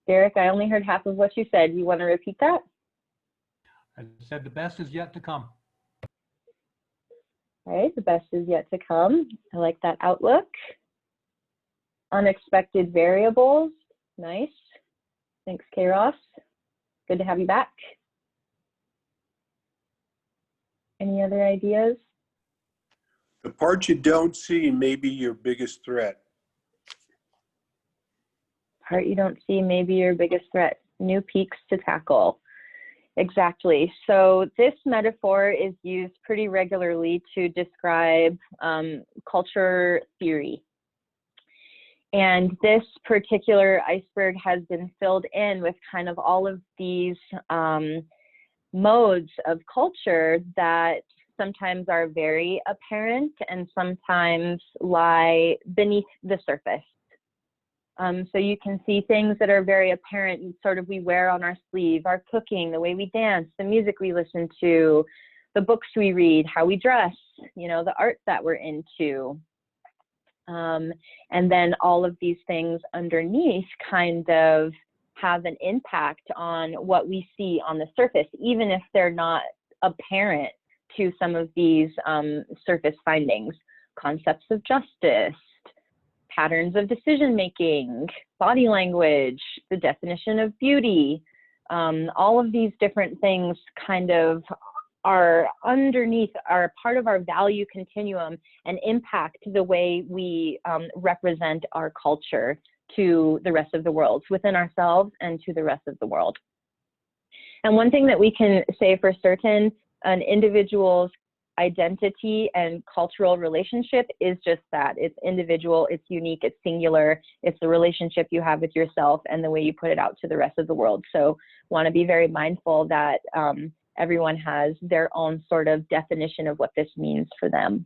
Derek, I only heard half of what you said. You want to repeat that? I said the best is yet to come. All right, the best is yet to come. I like that outlook. Unexpected variables, nice. Thanks, Kairos. Good to have you back. Any other ideas? The part you don't see may be your biggest threat. Part you don't see may be your biggest threat. New peaks to tackle. Exactly. So this metaphor is used pretty regularly to describe culture theory. And this particular iceberg has been filled in with kind of all of these modes of culture that sometimes are very apparent and sometimes lie beneath the surface. So you can see things that are very apparent and sort of we wear on our sleeve, our cooking, the way we dance, the music we listen to, the books we read, how we dress, you know, the art that we're into. And then all of these things underneath kind of have an impact on what we see on the surface, even if they're not apparent to some of these surface findings. Concepts of justice, patterns of decision-making, body language, the definition of beauty, all of these different things kind of are underneath, are part of our value continuum and impact the way we represent our culture to the rest of the world, within ourselves and to the rest of the world. And one thing that we can say for certain, an individual's identity and cultural relationship is just that. It's individual, it's unique, it's singular, it's the relationship you have with yourself and the way you put it out to the rest of the world. So want to be very mindful that everyone has their own sort of definition of what this means for them.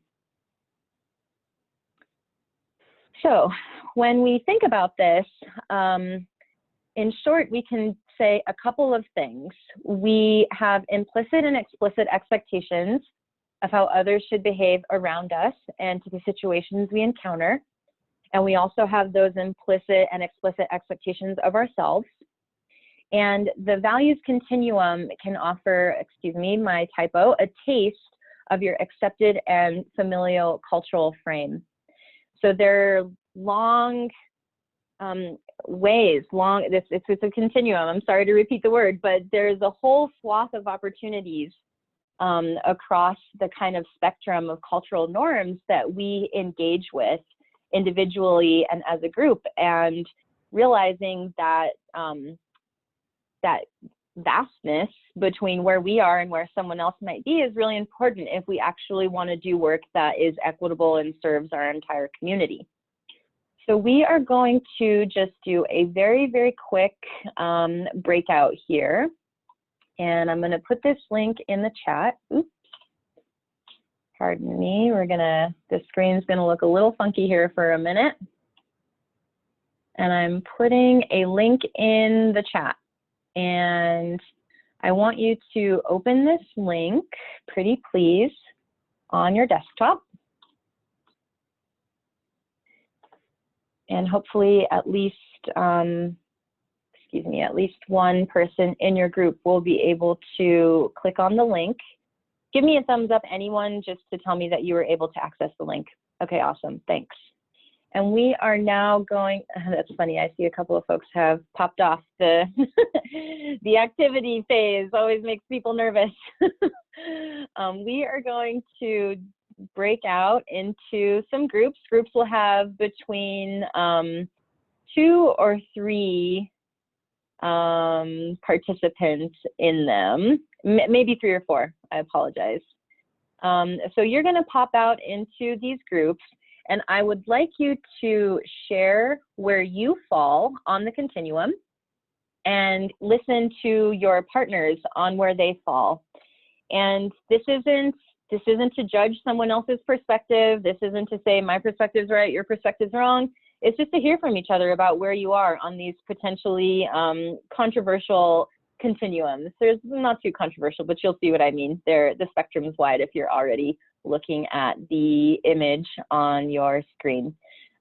So when we think about this, in short, we can say a couple of things. We have implicit and explicit expectations of how others should behave around us and to the situations we encounter. And we also have those implicit and explicit expectations of ourselves. And the values continuum can offer, excuse me, my typo, a taste of your accepted and familial cultural frame. So they're long ways, it's a continuum. I'm sorry to repeat the word, but there's a whole swath of opportunities across the kind of spectrum of cultural norms that we engage with individually and as a group, and realizing that that vastness between where we are and where someone else might be is really important if we actually want to do work that is equitable and serves our entire community. So we are going to just do a very, very quick breakout here. And I'm going to put this link in the chat. Oops. Pardon me. The screen's going to look a little funky here for a minute. And I'm putting a link in the chat. And I want you to open this link, pretty please, on your desktop. And hopefully at least, at least one person in your group will be able to click on the link. Give me a thumbs up, anyone, just to tell me that you were able to access the link. Okay, awesome, thanks. And we are now going, that's funny, I see a couple of folks have popped off. The activity phase always makes people nervous. We are going to break out into some groups. Groups will have between 2 or 3 participants in them, maybe 3 or 4, I apologize. So you're gonna pop out into these groups, and I would like you to share where you fall on the continuum and listen to your partners on where they fall. And this isn't to judge someone else's perspective. This isn't to say my perspective's right, your perspective's wrong. It's just to hear from each other about where you are on these potentially controversial continuums. There's not too controversial, but you'll see what I mean. The spectrum is wide if you're already looking at the image on your screen.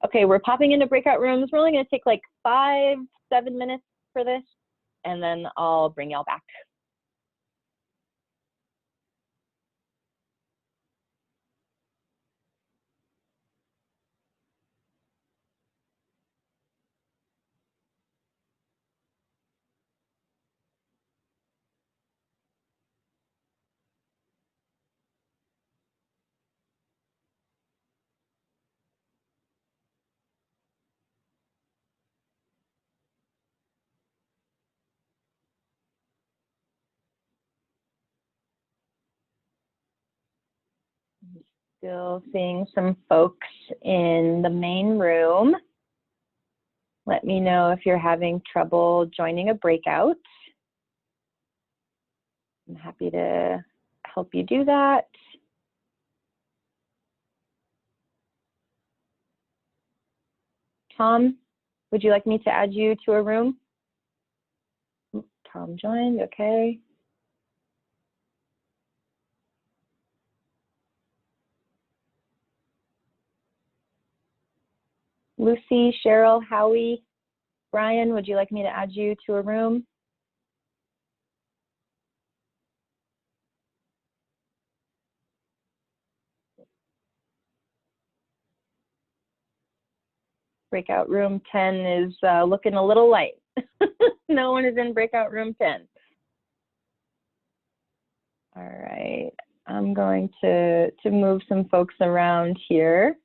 Okay, we're popping into breakout rooms. We're only gonna take like 5-7 minutes for this, and then I'll bring y'all back. Still seeing some folks in the main room. Let me know if you're having trouble joining a breakout. I'm happy to help you do that. Tom, would you like me to add you to a room? Tom joined, okay. Lucy, Cheryl, Howie, Brian, would you like me to add you to a room? Breakout room 10 is looking a little light. No one is in breakout room 10. All right, I'm going to move some folks around here.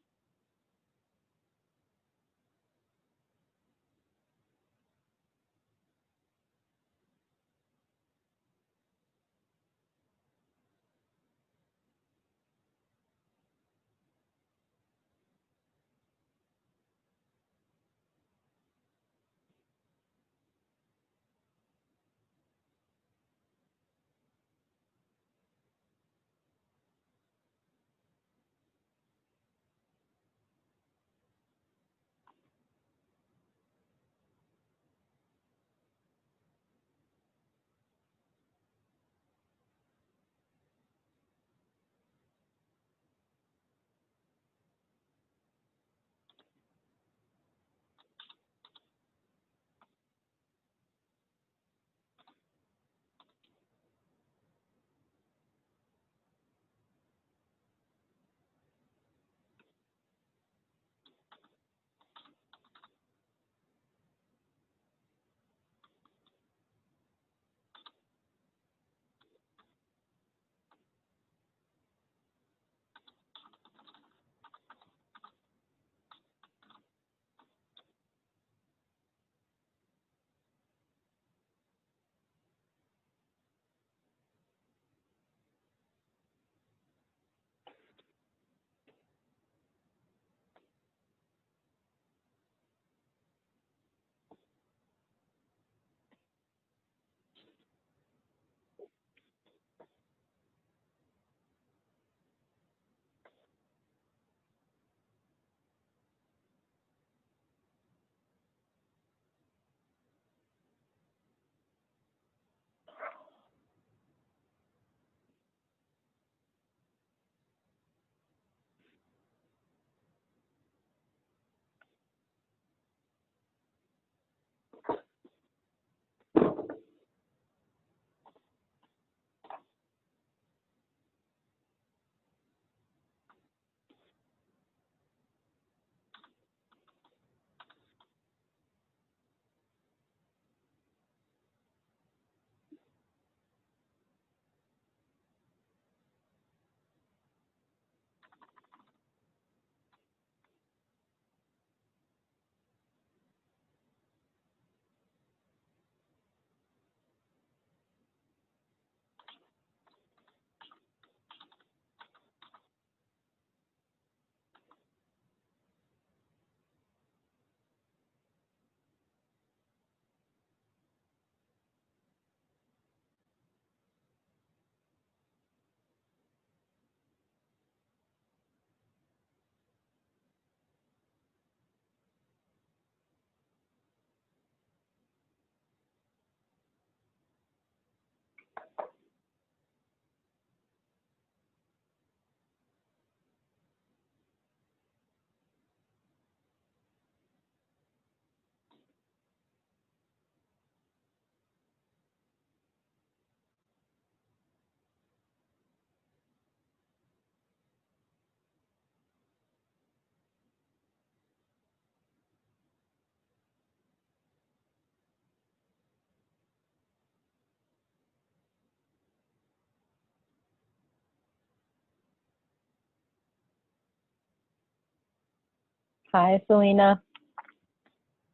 Hi, Selena.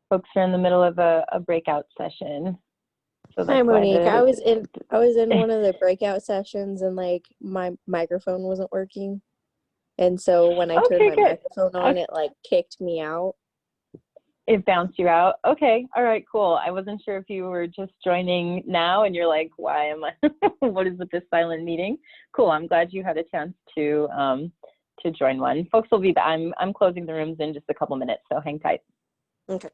Folks are in the middle of a breakout session. So Hi, that's why Monique. I was in one of the breakout sessions and like my microphone wasn't working. And so when I turned Okay, my good. microphone on, it like kicked me out. It bounced you out. Okay. All right, cool. I wasn't sure if you were just joining now and you're like, why am I, what is with this silent meeting? Cool. I'm glad you had a chance to join one. Folks will be back. I'm closing the rooms in just a couple minutes, so hang tight. Okay.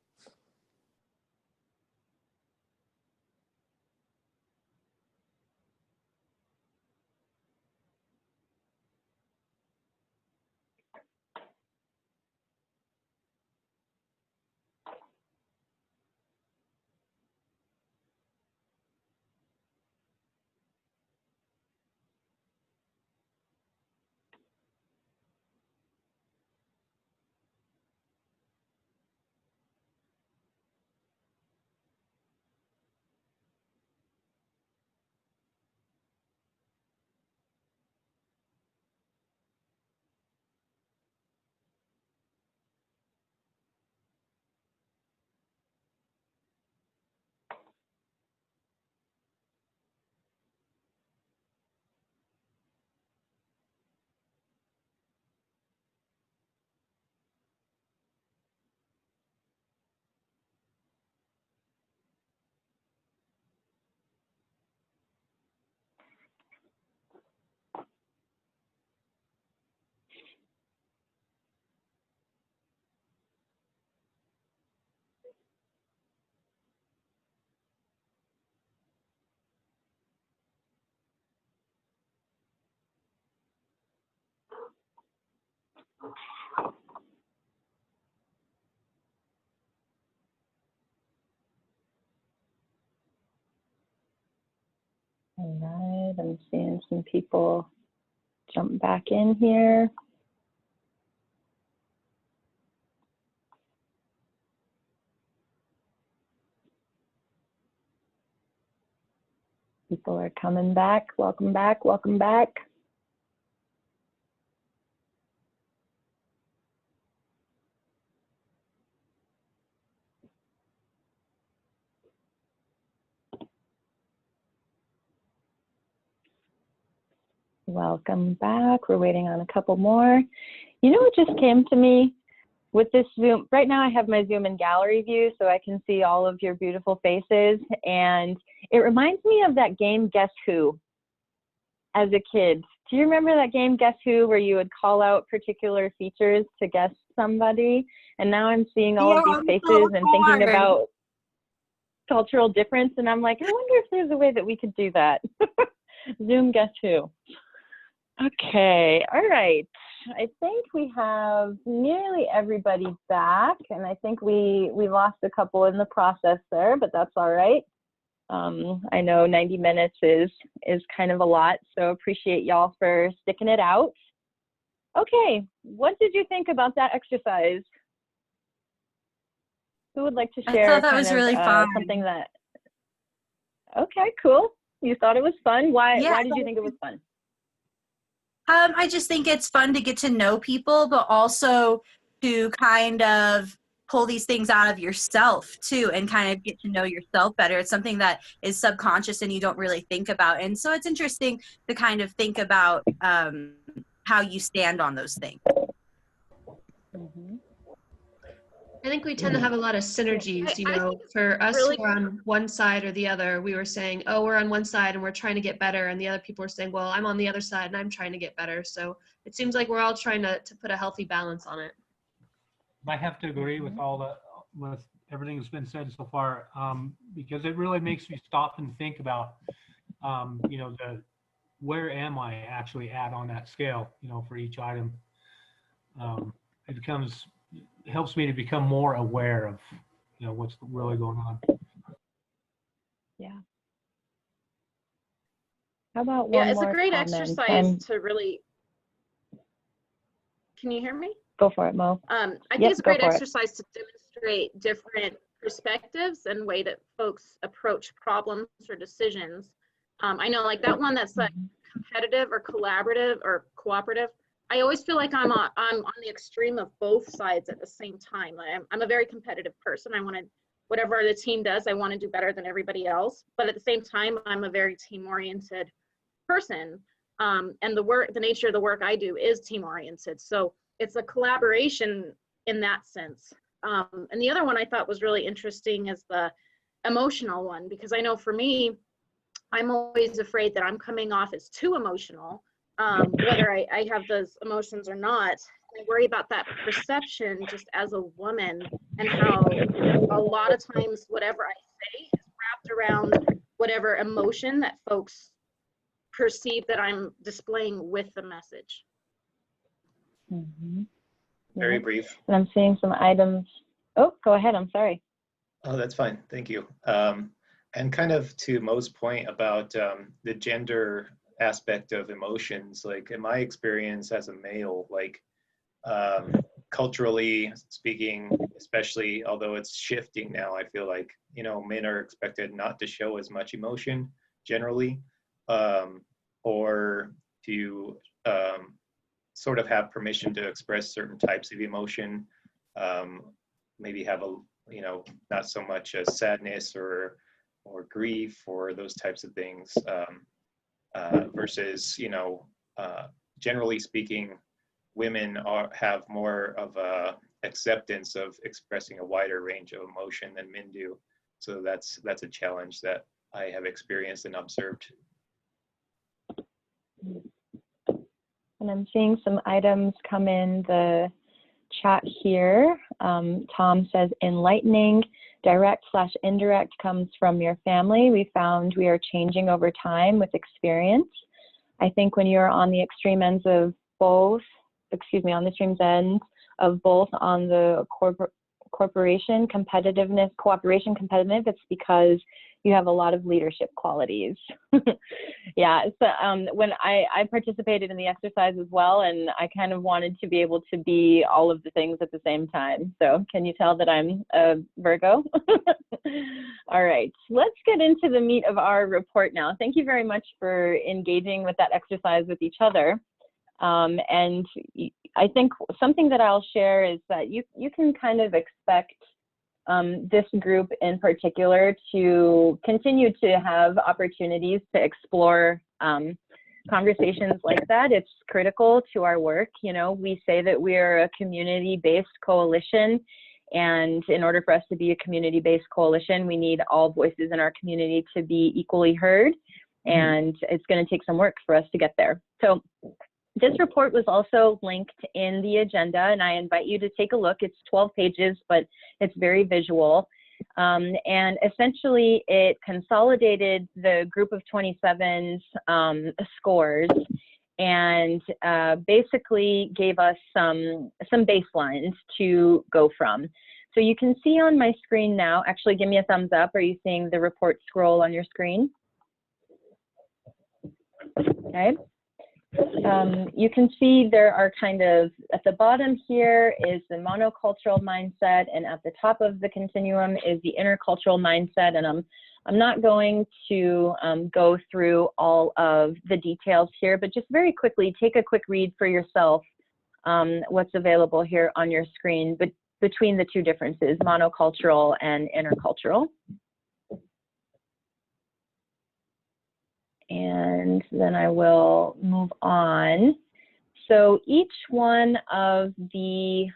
All right, I'm seeing some people jump back in here. People are coming back. Welcome back. Welcome back. Welcome back. We're waiting on a couple more. You know what just came to me with this Zoom? Right now I have my Zoom in gallery view so I can see all of your beautiful faces. And it reminds me of that game, Guess Who, as a kid. Do you remember that game, Guess Who, where you would call out particular features to guess somebody? And now I'm seeing all of these faces and thinking about cultural difference. And I'm like, I wonder if there's a way that we could do that. Zoom Guess Who. Okay, all right. I think we have nearly everybody back, and I think we lost a couple in the process there, but that's all right. I know 90 minutes is kind of a lot, so appreciate y'all for sticking it out. Okay, what did you think about that exercise? Who would like to share? I thought that was really fun. Something that. Okay, cool. You thought it was fun. Why did you think it was fun? I just think it's fun to get to know people, but also to kind of pull these things out of yourself too, and kind of get to know yourself better. It's something that is subconscious and you don't really think about. And so it's interesting to kind of think about how you stand on those things. Mm-hmm. I think we tend to have a lot of synergies, you know, for us who are on one side or the other. We were saying, oh, we're on one side and we're trying to get better. And the other people are saying, well, I'm on the other side and I'm trying to get better. So it seems like we're all trying to put a healthy balance on it. I have to agree with with everything that's been said so far, because it really makes you stop and think about, you know, where am I actually at on that scale, you know, for each item. It helps me to become more aware of, you know, what's really going on. Yeah. How about one more it's a great comment? exercise to really. Can you hear me? Go for it, Mo. I think it's a great exercise to demonstrate different perspectives and way that folks approach problems or decisions. I know, like that one that's like competitive or collaborative or cooperative. I always feel like I'm on the extreme of both sides at the same time. I'm a very competitive person. I want to, whatever the team does, I want to do better than everybody else. But at the same time, I'm a very team-oriented person. And the nature of the work I do is team oriented. So it's a collaboration in that sense. And the other one I thought was really interesting is the emotional one, because I know for me, I'm always afraid that I'm coming off as too emotional, whether I have those emotions or not. I worry about that perception just as a woman, and how a lot of times whatever I say is wrapped around whatever emotion that folks perceive that I'm displaying with the message. Mm-hmm. Very Yeah. brief. And I'm seeing some items. Oh, go ahead. I'm sorry. Oh, that's fine. Thank you. And kind of to Mo's point about the gender aspect of emotions, like in my experience as a male, like culturally speaking, especially, although it's shifting now, I feel like, you know, men are expected not to show as much emotion generally, or to sort of have permission to express certain types of emotion, maybe have a, you know, not so much as sadness or grief or those types of things, versus, you know, generally speaking, women have more of a acceptance of expressing a wider range of emotion than men do. So that's a challenge that I have experienced and observed. And I'm seeing some items come in the chat here. Tom says, enlightening, direct/indirect comes from your family. We found we are changing over time with experience. I think when you're on the extreme ends of both, on the extreme ends of both, on the cooperation competitive, it's because you have a lot of leadership qualities. Yeah, so when I participated in the exercise as well, and I kind of wanted to be able to be all of the things at the same time. So can you tell that I'm a Virgo? All right, let's get into the meat of our report now. Thank you very much for engaging with that exercise with each other. And I think something that I'll share is that you can kind of expect this group in particular to continue to have opportunities to explore conversations like that. It's critical to our work. You know, we say that we're a community-based coalition, and in order for us to be a community-based coalition, we need all voices in our community to be equally heard, and it's going to take some work for us to get there. So this report was also linked in the agenda, and I invite you to take a look. It's 12 pages, but it's very visual. And essentially, it consolidated the group of 27's scores, and basically gave us some baselines to go from. So you can see on my screen now, actually give me a thumbs up. Are you seeing the report scroll on your screen? Okay. You can see there are kind of, at the bottom here is the monocultural mindset, and at the top of the continuum is the intercultural mindset. And I'm not going to go through all of the details here, but just very quickly take a quick read for yourself what's available here on your screen, but between the two differences, monocultural and intercultural. And then I will move on. So each one of the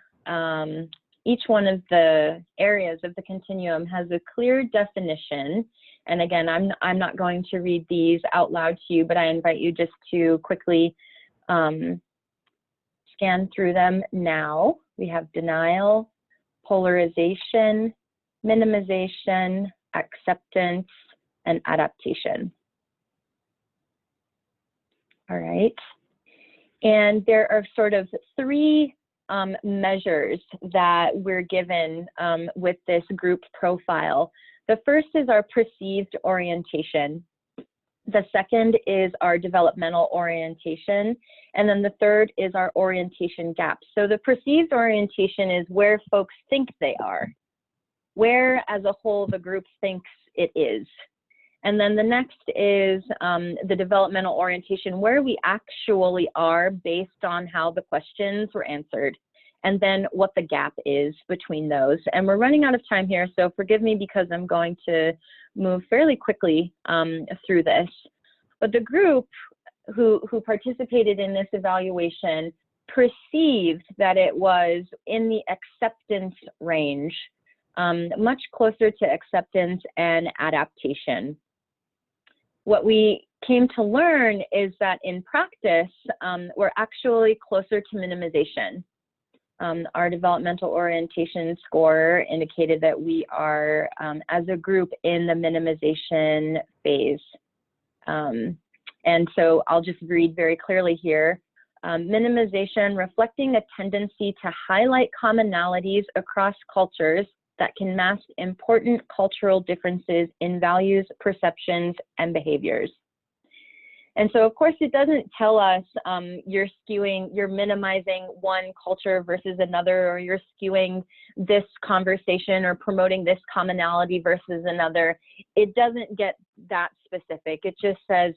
areas of the continuum has a clear definition. And again, I'm not going to read these out loud to you, but I invite you just to quickly scan through them now. We have denial, polarization, minimization, acceptance, and adaptation. All right, and there are sort of three measures that we're given with this group profile. The first is our perceived orientation. The second is our developmental orientation. And then the third is our orientation gap. So the perceived orientation is where folks think they are, where as a whole the group thinks it is. And then the next is the developmental orientation, where we actually are based on how the questions were answered, and then what the gap is between those. And we're running out of time here, so forgive me because I'm going to move fairly quickly through this. But the group who participated in this evaluation perceived that it was in the acceptance range, much closer to acceptance and adaptation. What we came to learn is that in practice, we're actually closer to minimization. Our developmental orientation score indicated that we are, as a group, in the minimization phase. And so I'll just read very clearly here. Minimization, reflecting a tendency to highlight commonalities across cultures that can mask important cultural differences in values, perceptions, and behaviors. And so, of course, it doesn't tell us you're minimizing one culture versus another, or you're skewing this conversation or promoting this commonality versus another. It doesn't get that specific. It just says,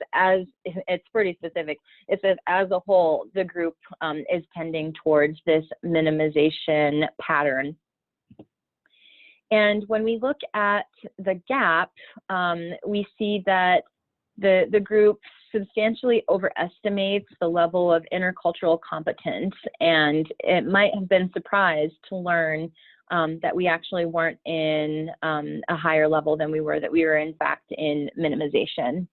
it's pretty specific. It says, as a whole, the group is tending towards this minimization pattern. And when we look at the gap, we see that the group substantially overestimates the level of intercultural competence, and it might have been surprised to learn that we actually weren't in a higher level than we were, that we were in fact in minimization.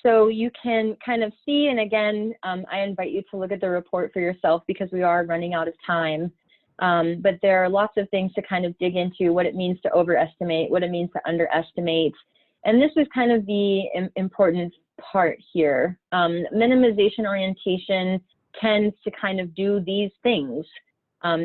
So you can kind of see, and again, I invite you to look at the report for yourself because we are running out of time. But there are lots of things to kind of dig into, what it means to overestimate, what it means to underestimate. And this is kind of the important part here. Minimization orientation tends to kind of do these things,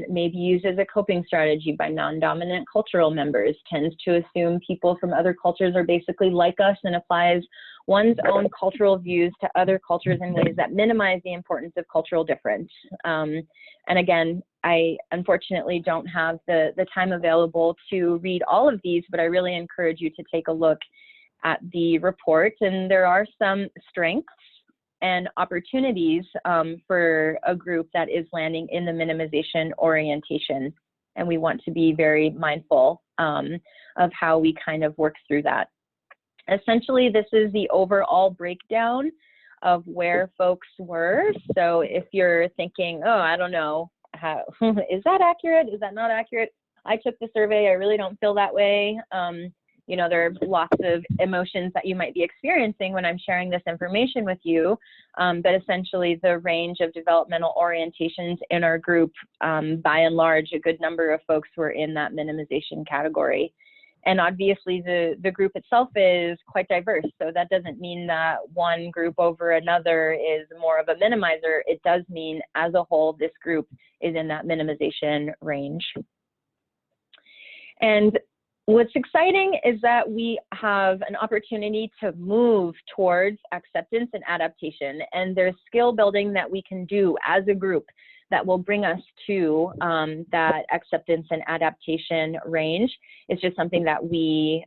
maybe used as a coping strategy by non-dominant cultural members, tends to assume people from other cultures are basically like us, and applies one's own cultural views to other cultures in ways that minimize the importance of cultural difference. And again, I unfortunately don't have the time available to read all of these, but I really encourage you to take a look at the report. And there are some strengths and opportunities for a group that is landing in the minimization orientation. And we want to be very mindful of how we kind of work through that. Essentially, this is the overall breakdown of where folks were. So if you're thinking, oh, I don't know, is that accurate? Is that not accurate? I took the survey. I really don't feel that way. You know, there are lots of emotions that you might be experiencing when I'm sharing this information with you. But essentially, the range of developmental orientations in our group, by and large, a good number of folks were in that minimization category. And obviously, the group itself is quite diverse. So that doesn't mean that one group over another is more of a minimizer. It does mean, as a whole, this group is in that minimization range. And what's exciting is that we have an opportunity to move towards acceptance and adaptation. And there's skill building that we can do as a group that will bring us to that acceptance and adaptation range. It's just something that we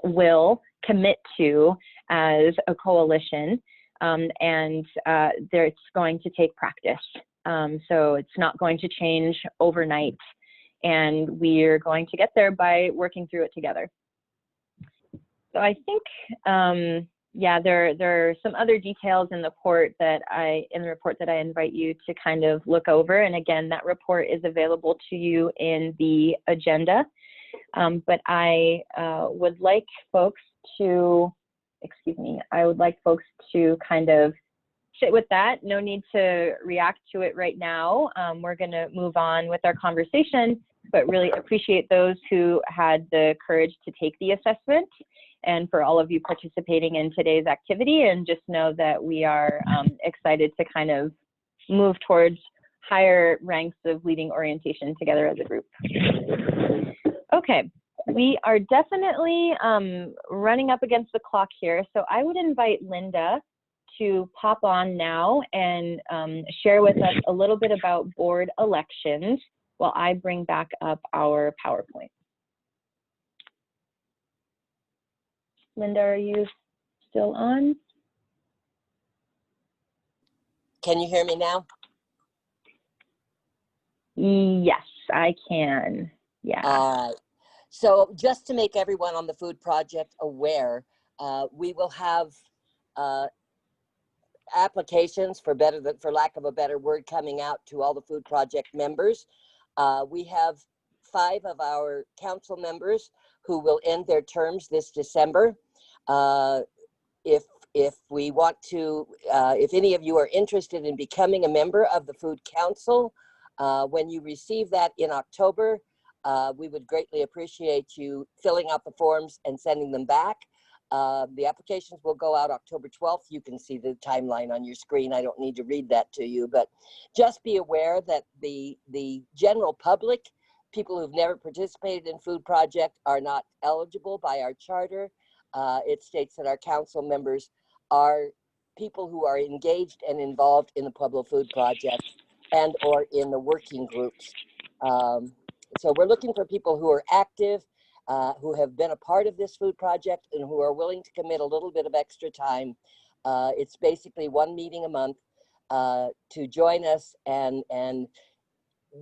will commit to as a coalition. And it's going to take practice. So it's not going to change overnight. And we're going to get there by working through it together. So I think, yeah, there are some other details in the report that I invite you to kind of look over. And again, that report is available to you in the agenda. But I would like folks to, I would like folks to kind of sit with that. No need to react to it right now. We're going to move on with our conversation, but really appreciate those who had the courage to take the assessment, and for all of you participating in today's activity. And just know that we are excited to kind of move towards higher ranks of leading orientation together as a group. Okay, we are definitely running up against the clock here. So I would invite Linda to pop on now and share with us a little bit about board elections while I bring back up our PowerPoint. Linda, are you still on? Can you hear me now? Yes, I can. Yeah. So just to make everyone on the food project aware, we will have uh, applications, for lack of a better word, coming out to all the food project members. We have 5 of our council members who will end their terms this December. If we want to, if any of you are interested in becoming a member of the Food Council, when you receive that in October, we would greatly appreciate you filling out the forms and sending them back. The applications will go out October 12th. You can see the timeline on your screen. I don't need to read that to you, but just be aware that the general public, people who've never participated in Food Project, are not eligible by our charter. It states that our council members are people who are engaged and involved in the Pueblo Food Project and or in the working groups. So we're looking for people who are active, who have been a part of this food project, and who are willing to commit a little bit of extra time. It's basically 1 meeting a month to join us, and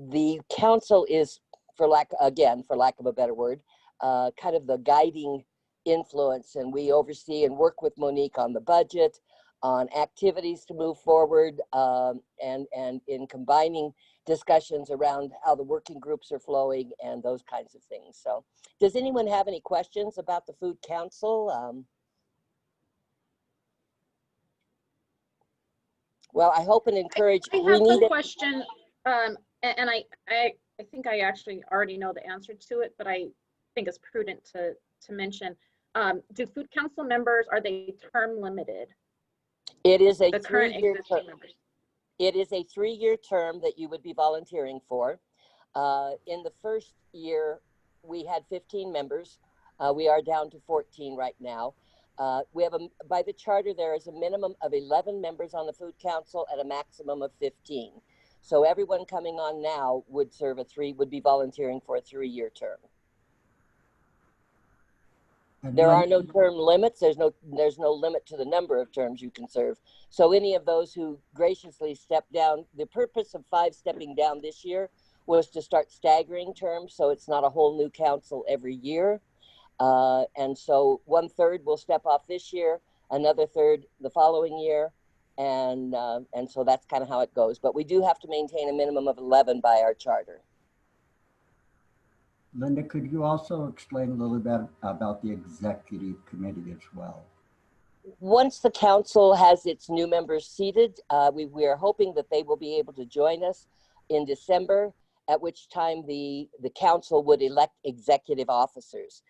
the council is, for lack of a better word, kind of the guiding influence, and we oversee and work with Monique on the budget, on activities to move forward, and in combining discussions around how the working groups are flowing and those kinds of things. So does anyone have any questions about the Food Council? Well, I hope and encourage. I have a question, and I think I actually already know the answer to it, but I think it's prudent to mention. Do Food Council members, are they term limited? It is a the current 3-year existing term. members. It is a 3-year term that you would be volunteering for. In the first year, we had 15 members. We are down to 14 right now. We have by the charter, there is a minimum of 11 members on the Food Council and a maximum of 15. So everyone coming on now would be volunteering for a 3-year term. There are no term limits. There's no limit to the number of terms you can serve. So any of those who graciously step down, the purpose of 5 stepping down this year was to start staggering terms, so it's not a whole new council every year. And so 1/3 will step off this year, another 1/3 the following year, and so that's kind of how it goes. But we do have to maintain a minimum of 11 by our charter. Linda, could you also explain a little bit about the executive committee as well? Once the council has its new members seated, we are hoping that they will be able to join us in December, at which time the council would elect executive officers.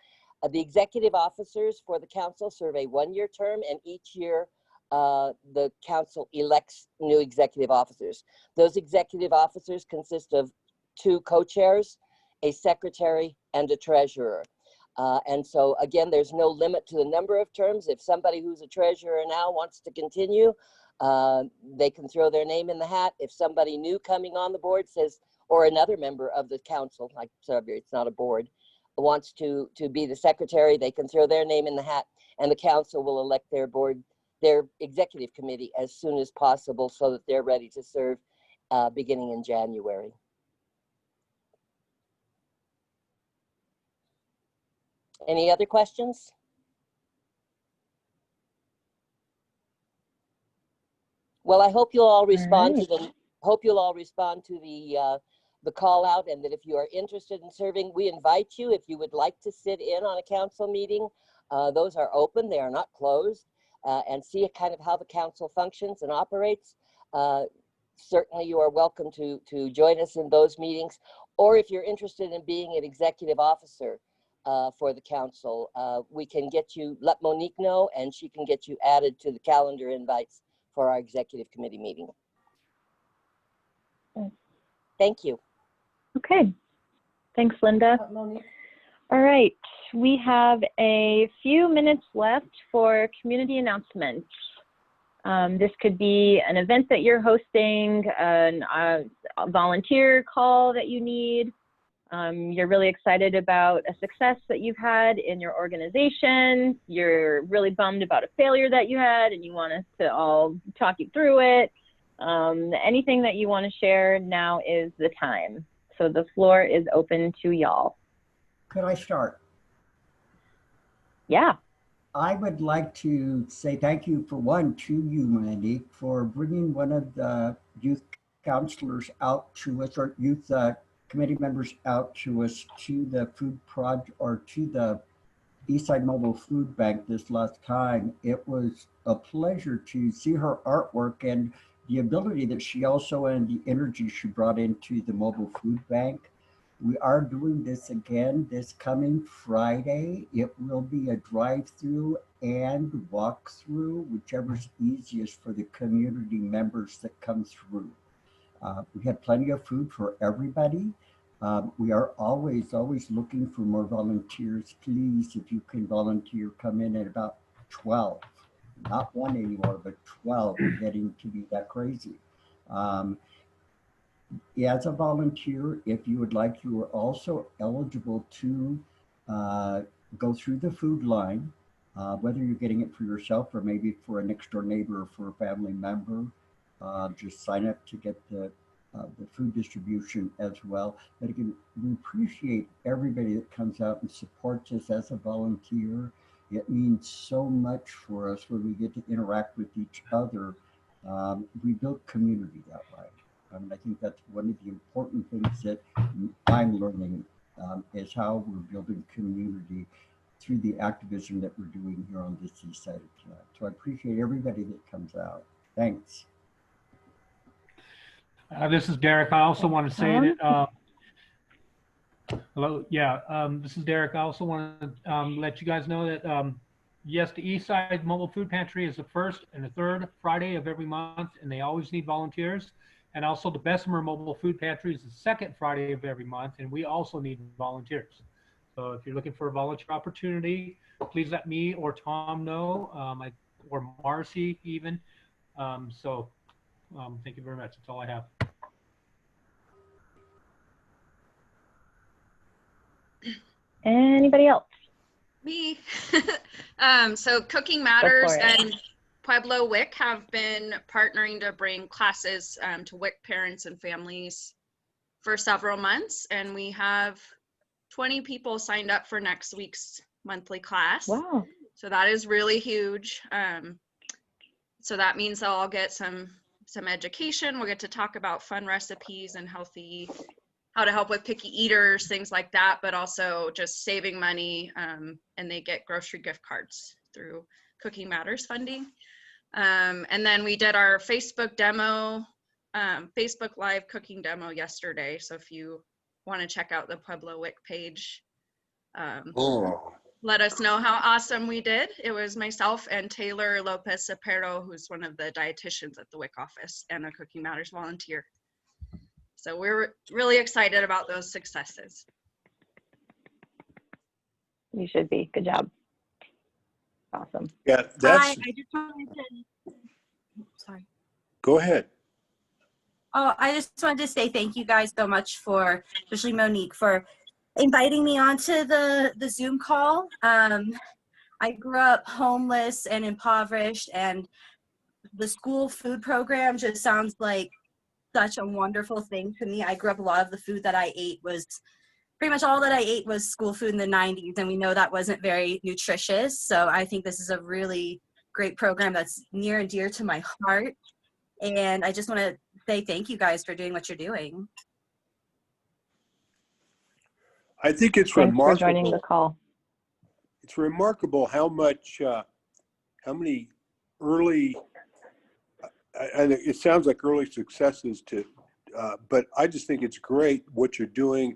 The executive officers for the council serve a 1-year term, and each year the council elects new executive officers. Those executive officers consist of 2 co-chairs, a secretary, and a treasurer. And so again, there's no limit to the number of terms. If somebody who's a treasurer now wants to continue, they can throw their name in the hat. If somebody new coming on the board says, or another member of the council, like, sorry, it's not a board, wants to be the secretary, they can throw their name in the hat, and the council will elect their executive committee as soon as possible so that they're ready to serve beginning in January. Any other questions? Well, I hope you'll all respond to the call out, and that if you are interested in serving, we invite you, if you would like to sit in on a council meeting, those are open, they are not closed, and see kind of how the council functions and operates. Certainly you are welcome to join us in those meetings, or if you're interested in being an executive officer for the council, we can let Monique know, and she can get you added to the calendar invites for our executive committee meeting. Thank you. Okay. Thanks, Linda. All right. We have a few minutes left for community announcements. This could be an event that you're hosting, a volunteer call that you need. You're really excited about a success that you've had in your organization. You're really bummed about a failure that you had, and you want us to all talk you through it. Anything that you want to share, now is the time. So the floor is open to y'all. Could I start? Yeah. I would like to say thank you for one to you, Monique, for bringing one of the youth counselors out to us, or youth committee members out to us to the food project or to the Eastside Mobile Food Bank this last time. It was a pleasure to see her artwork and the ability that she also and the energy she brought into the mobile food bank. We are doing this again this coming Friday. It will be a drive-through and walk-through, whichever's easiest for the community members that come through. We have plenty of food for everybody. We are always looking for more volunteers. Please, if you can volunteer, come in at about 12. Not one anymore, but 12. We're getting to be that crazy. As a volunteer, if you would like, you are also eligible to go through the food line, whether you're getting it for yourself or maybe for a next door neighbor or for a family member. Just sign up to get the food distribution as well. But again, we appreciate everybody that comes out and supports us as a volunteer. It means so much for us when we get to interact with each other. We build community that way. I think that's one of the important things that I'm learning is how we're building community through the activism that we're doing here on this east side of town. So I appreciate everybody that comes out. Thanks. This is Derek. I also want to say that, hello, yeah, this is Derek. I also want to let you guys know that, yes, the Eastside Mobile Food Pantry is the first and the third Friday of every month, and they always need volunteers. And also the Bessemer Mobile Food Pantry is the second Friday of every month, and we also need volunteers. So if you're looking for a volunteer opportunity, please let me or Tom know, or Marcy even. Thank you very much. That's all I have. Anybody else? Me. So Cooking Matters and Pueblo WIC have been partnering to bring classes to WIC parents and families for several months, and we have 20 people signed up for next week's monthly class. Wow. So that is really huge. So that means they'll all get some education. We'll get to talk about fun recipes and healthy, how to help with picky eaters, things like that, but also just saving money, and they get grocery gift cards through Cooking Matters funding. And then we did our Facebook demo, Facebook Live cooking demo yesterday. So if you want to check out the Pueblo WIC page, let us know how awesome we did. It was myself and Taylor Lopez Cepero, who's one of the dietitians at the WIC office and a Cooking Matters volunteer. So we're really excited about those successes. You should be. Good job. Awesome. Yeah, that's. Hi, I just wanted to. Sorry. Go ahead. Oh, I just wanted to say thank you guys so much for, especially Monique, for inviting me onto the Zoom call. I grew up homeless and impoverished, and the school food program just sounds like such a wonderful thing to me. I grew up, a lot of the food that I ate was, pretty much all that I ate was school food in the 90s, and we know that wasn't very nutritious. So I think this is a really great program that's near and dear to my heart. And I just want to say thank you guys for doing what you're doing. I think it's Thanks remarkable. for joining the call. It's remarkable how much, how many early, and it sounds like early successes to, but I just think it's great what you're doing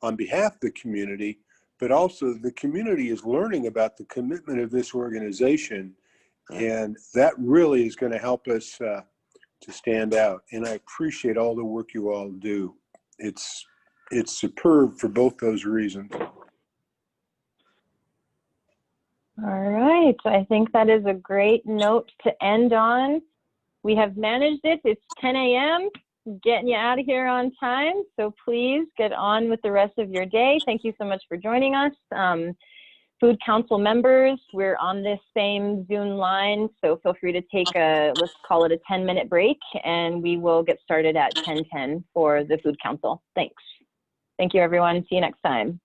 on behalf of the community, but also the community is learning about the commitment of this organization, and that really is going to help us to stand out. And I appreciate all the work you all do. It's superb for both those reasons. All right. I think that is a great note to end on. We have managed it. It's 10 a.m. Getting you out of here on time. So please get on with the rest of your day. Thank you so much for joining us. Food Council members, we're on this same Zoom line, so feel free to take a, let's call it a 10-minute break, and we will get started at 10:10 for the Food Council. Thanks. Thank you, everyone. See you next time.